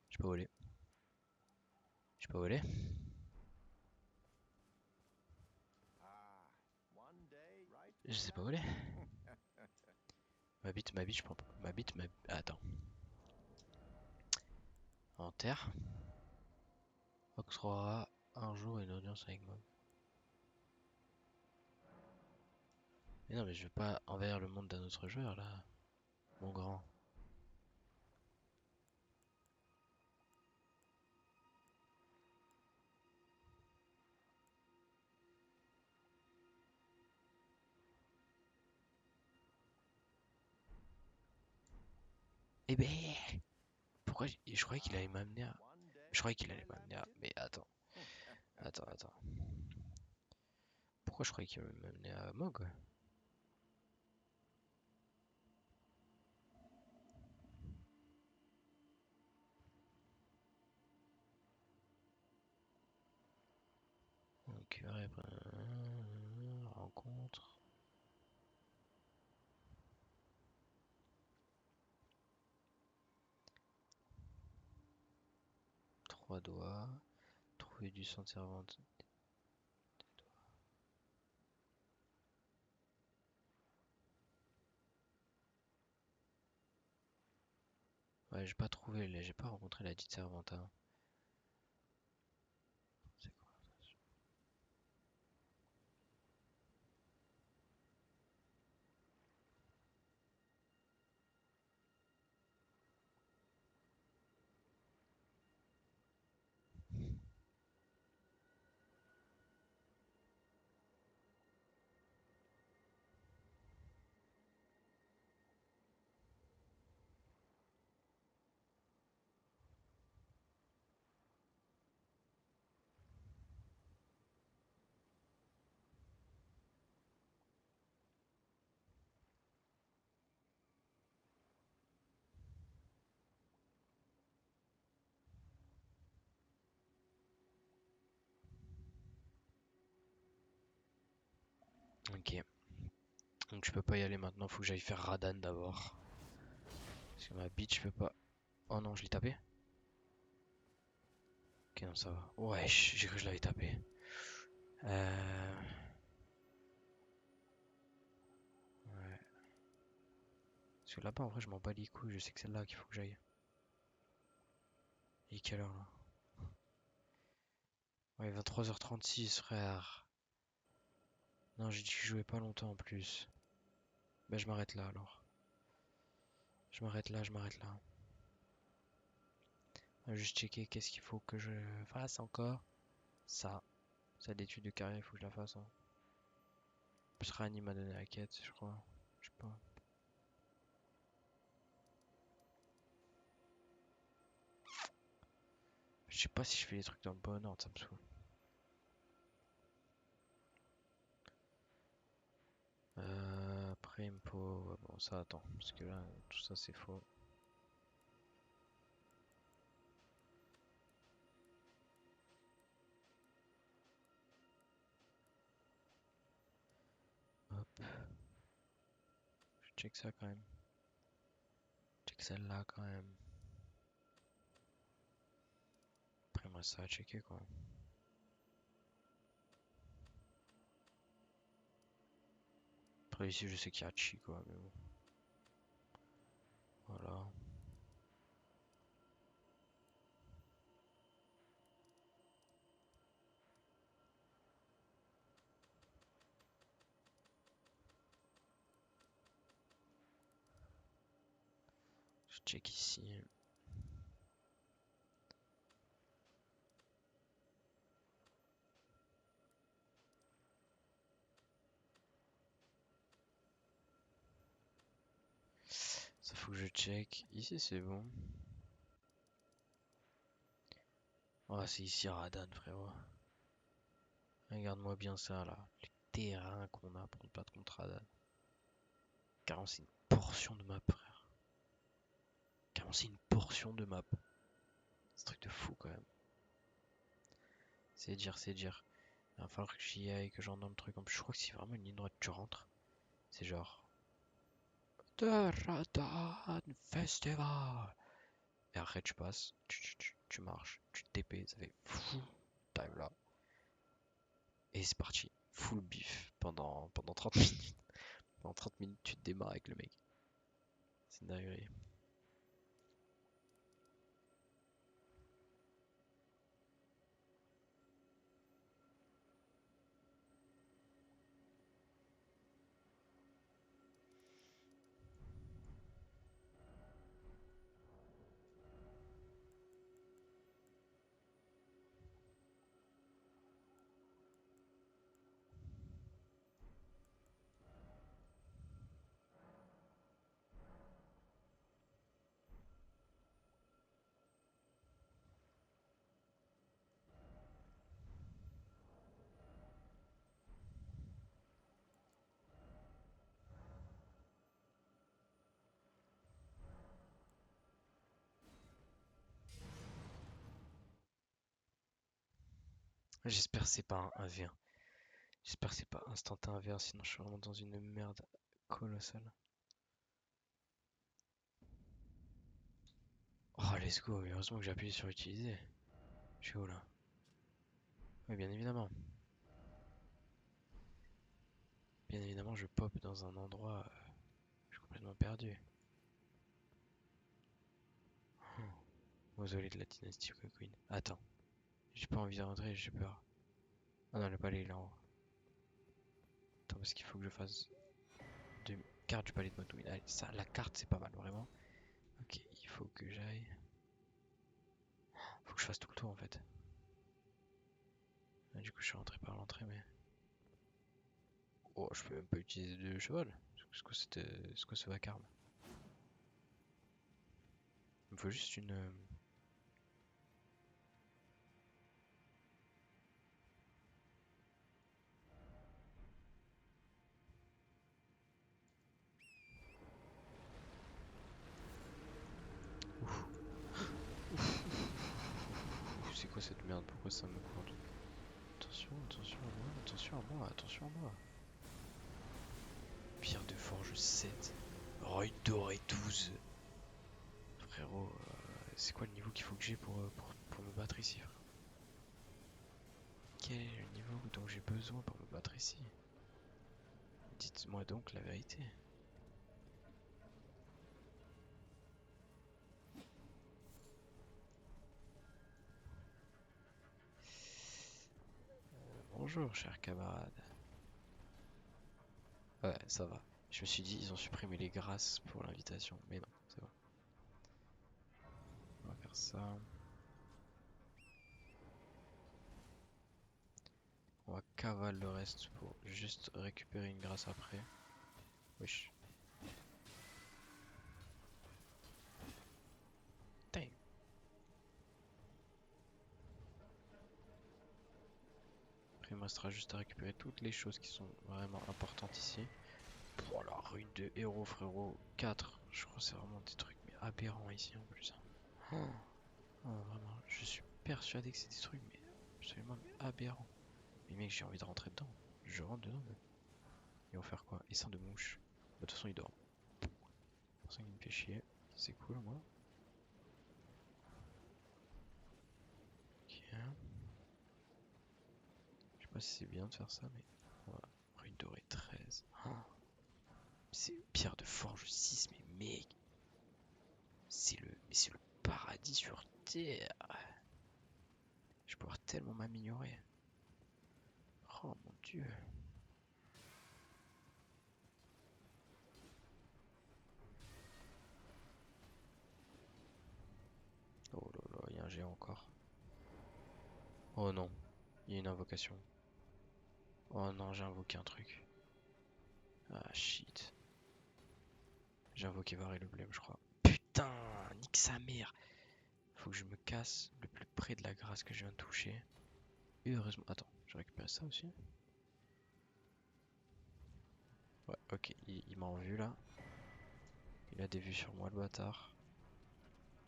Je peux pas voler. Je peux pas voler. Ah, one day, right, Je sais pas voler. Ma bite, je prends pas. Attends. En terre. Octroiera un jour une audience avec moi. Mais non, mais je veux pas envahir le monde d'un autre joueur là, mon grand. Eh ben, pourquoi je croyais qu'il allait m'amener à. Je croyais qu'il allait m'amener à. Mais attends, attends. Pourquoi je croyais qu'il allait m'amener à Mog? verrais après. Rencontre. Trois doigts. Trouver du sang de servante. Ouais, j'ai pas trouvé, j'ai pas rencontré la dite servante, hein. C'est quoi ça? Ok. Donc je peux pas y aller maintenant, faut que j'aille faire Radan d'abord. Parce que ma bite, je peux pas. Oh non, je l'ai tapé? Ok, non, ça va. Wesh, j'ai cru que je l'avais tapé. Euh... Ouais. Parce que là-bas, en vrai, je m'en bats les couilles, je sais que c'est là qu'il faut que j'aille. Il est quelle heure là? Ouais, 23h36, frère. Non, j'ai dit que je jouais pas longtemps en plus. Bah, je m'arrête là alors. Je m'arrête là, je m'arrête là. On va juste checker qu'est-ce qu'il faut que je fasse encore. Ça. Ça d'étude de carrière, il faut que je la fasse, hein. Plus Rani m'a donné la quête, je crois. Je sais pas. Je sais pas si je fais les trucs dans le bon ordre, ça me saoule. Après, impôt. Ouais, bon, ça attend. Parce que là, tout ça, c'est faux. Hop. Je check ça quand même. Check celle-là quand même. Après, moi, ça à checker quoi. Après, ici, je sais qu'il y a Chi quoi, mais bon. Voilà. Je check ici. Ça faut que je check. Ici, c'est bon. Oh, c'est ici Radan, frérot. Regarde-moi bien ça là. Les terrains qu'on a pour ne pas contre Radan. Carrément, c'est une portion de map, frère. Carrément, c'est une portion de map. C'est un truc de fou quand même. C'est dire, c'est dire. Il va falloir que j'y aille, que j'en nomme le truc. En plus, je crois que c'est vraiment une ligne droite que tu rentres. C'est genre. The Radan Festival. Et après, tu passes, tu marches, tu te TP, ça fait fou. T'arrives là. Et c'est parti. Full bif pendant 30 minutes. Pendant 30 minutes, tu te démarres avec le mec. C'est une dinguerie. J'espère que c'est pas un 1v1. J'espère que c'est pas instantané inverse, sinon je suis vraiment dans une merde colossale. Oh, let's go, mais heureusement que j'ai appuyé sur utiliser. Je suis où là? Oui, bien évidemment. Bien évidemment, je pop dans un endroit. Je suis complètement perdu. Oh, mausolée de la dynastie Queen. Attends, j'ai pas envie de rentrer, j'ai peur. Ah non, le palais il est en haut. Attends, parce qu'il faut que je fasse deux cartes du palais de Motouine. Allez, ça, la carte c'est pas mal, vraiment. Ok, il faut que j'aille. Faut que je fasse tout le tour en fait. Ah, du coup, je suis rentré par l'entrée, mais. Oh, je peux même pas utiliser de cheval. C'est quoi ce vacarme? Il me faut juste une. Ouf, c'est quoi cette merde? Pourquoi ça me court? Attention, attention à moi, attention à moi, attention à moi. Pierre de forge 7. Roy doré 12. Frérot, c'est quoi le niveau qu'il faut que j'ai pour me battre ici, frère? Quel est le niveau dont j'ai besoin pour me battre ici? Dites-moi donc la vérité. Bonjour, cher camarade. Ouais, ça va. Je me suis dit, ils ont supprimé les grâces pour l'invitation. Mais non, c'est bon. On va faire ça. On va cavaler le reste pour juste récupérer une grâce après. Wesh. Damn. Après, il me restera juste à récupérer toutes les choses qui sont vraiment importantes ici. Oh la rune de héros, frérot. 4. Je crois que c'est vraiment des trucs mais aberrants ici en plus. Oh, oh, vraiment, je suis persuadé que c'est des trucs mais absolument mais aberrants. Mais mec, j'ai envie de rentrer dedans. Je rentre dedans. Mais ils vont faire quoi? Essaim de mouche. Bah, de toute façon, il dort. Pour ça, il me fait chier. C'est cool, moi. Ok. Je sais pas si c'est bien de faire ça, mais. Voilà. Rune dorée 13. Oh, c'est pierre de forge 6, mais mec. C'est le paradis sur terre. Je vais pouvoir tellement m'améliorer. Oh mon dieu. Oh là là, il y a un géant encore. Oh non, il y a une invocation. Oh non, j'ai invoqué un truc. Ah shit. J'ai invoqué Varé le blême, je crois. Putain, nique sa mère. Faut que je me casse le plus près de la grâce que je viens de toucher. Et heureusement. Attends, je récupère ça aussi. Ouais, ok, il m'a en vue là. Il a des vues sur moi, le bâtard.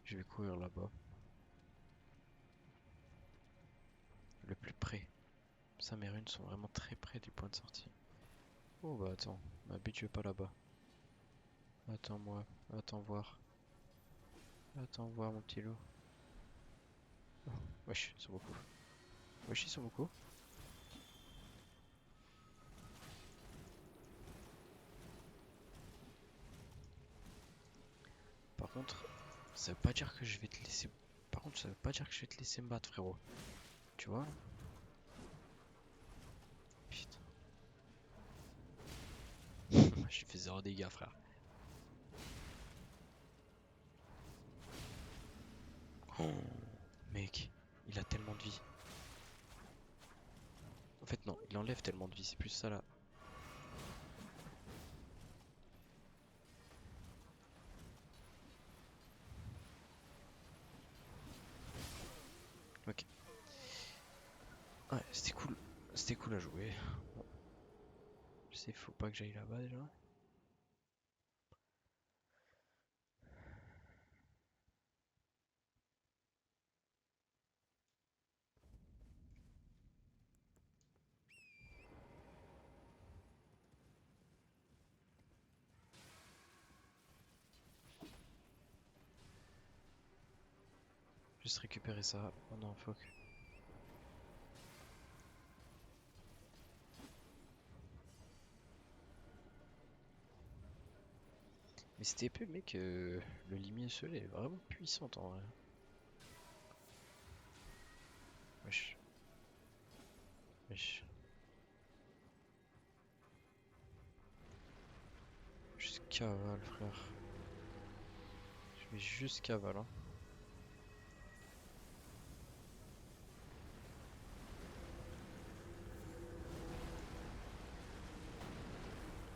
Je vais courir là-bas. Le plus près. Ça, mes runes sont vraiment très près du point de sortie. Oh bah attends, m'habitue pas là-bas. Attends-moi, attends voir. Attends voir mon petit loup. Oh, wesh, ils sont beaucoup. Wesh, ils sont beaucoup. Par contre, ça veut pas dire que je vais te laisser. Par contre, ça veut pas dire que je vais te laisser me battre, frérot. Tu vois? Putain. J'ai fait 0 dégâts, frère. Oh, mec, il a tellement de vie. En fait, non, il enlève tellement de vie, c'est plus ça là. Ok. Ouais, c'était cool. C'était cool à jouer. Bon, je sais, faut pas que j'aille là-bas déjà. Juste récupérer ça. Oh non, fuck. Mais cette épée, mec, le limier seul est vraiment puissante en vrai. Wesh, wesh. Juste cavale, frère. Je vais juste cavale, hein.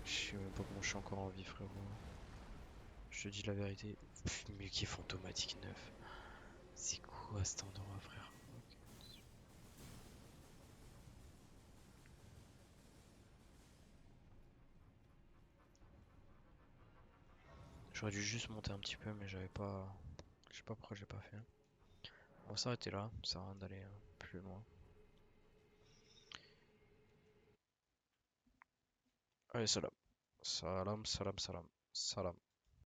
Je sais même pas comment je suis encore en vie, frérot. Je te dis la vérité. Pff, mais qui est fantomatique 9. C'est quoi cet endroit, frère? Ok. J'aurais dû juste monter un petit peu, mais j'avais pas. Je sais pas pourquoi j'ai pas fait. On va s'arrêter là, ça sert à rien d'aller plus loin. Allez, salam. Salam, salam, salam. Salam.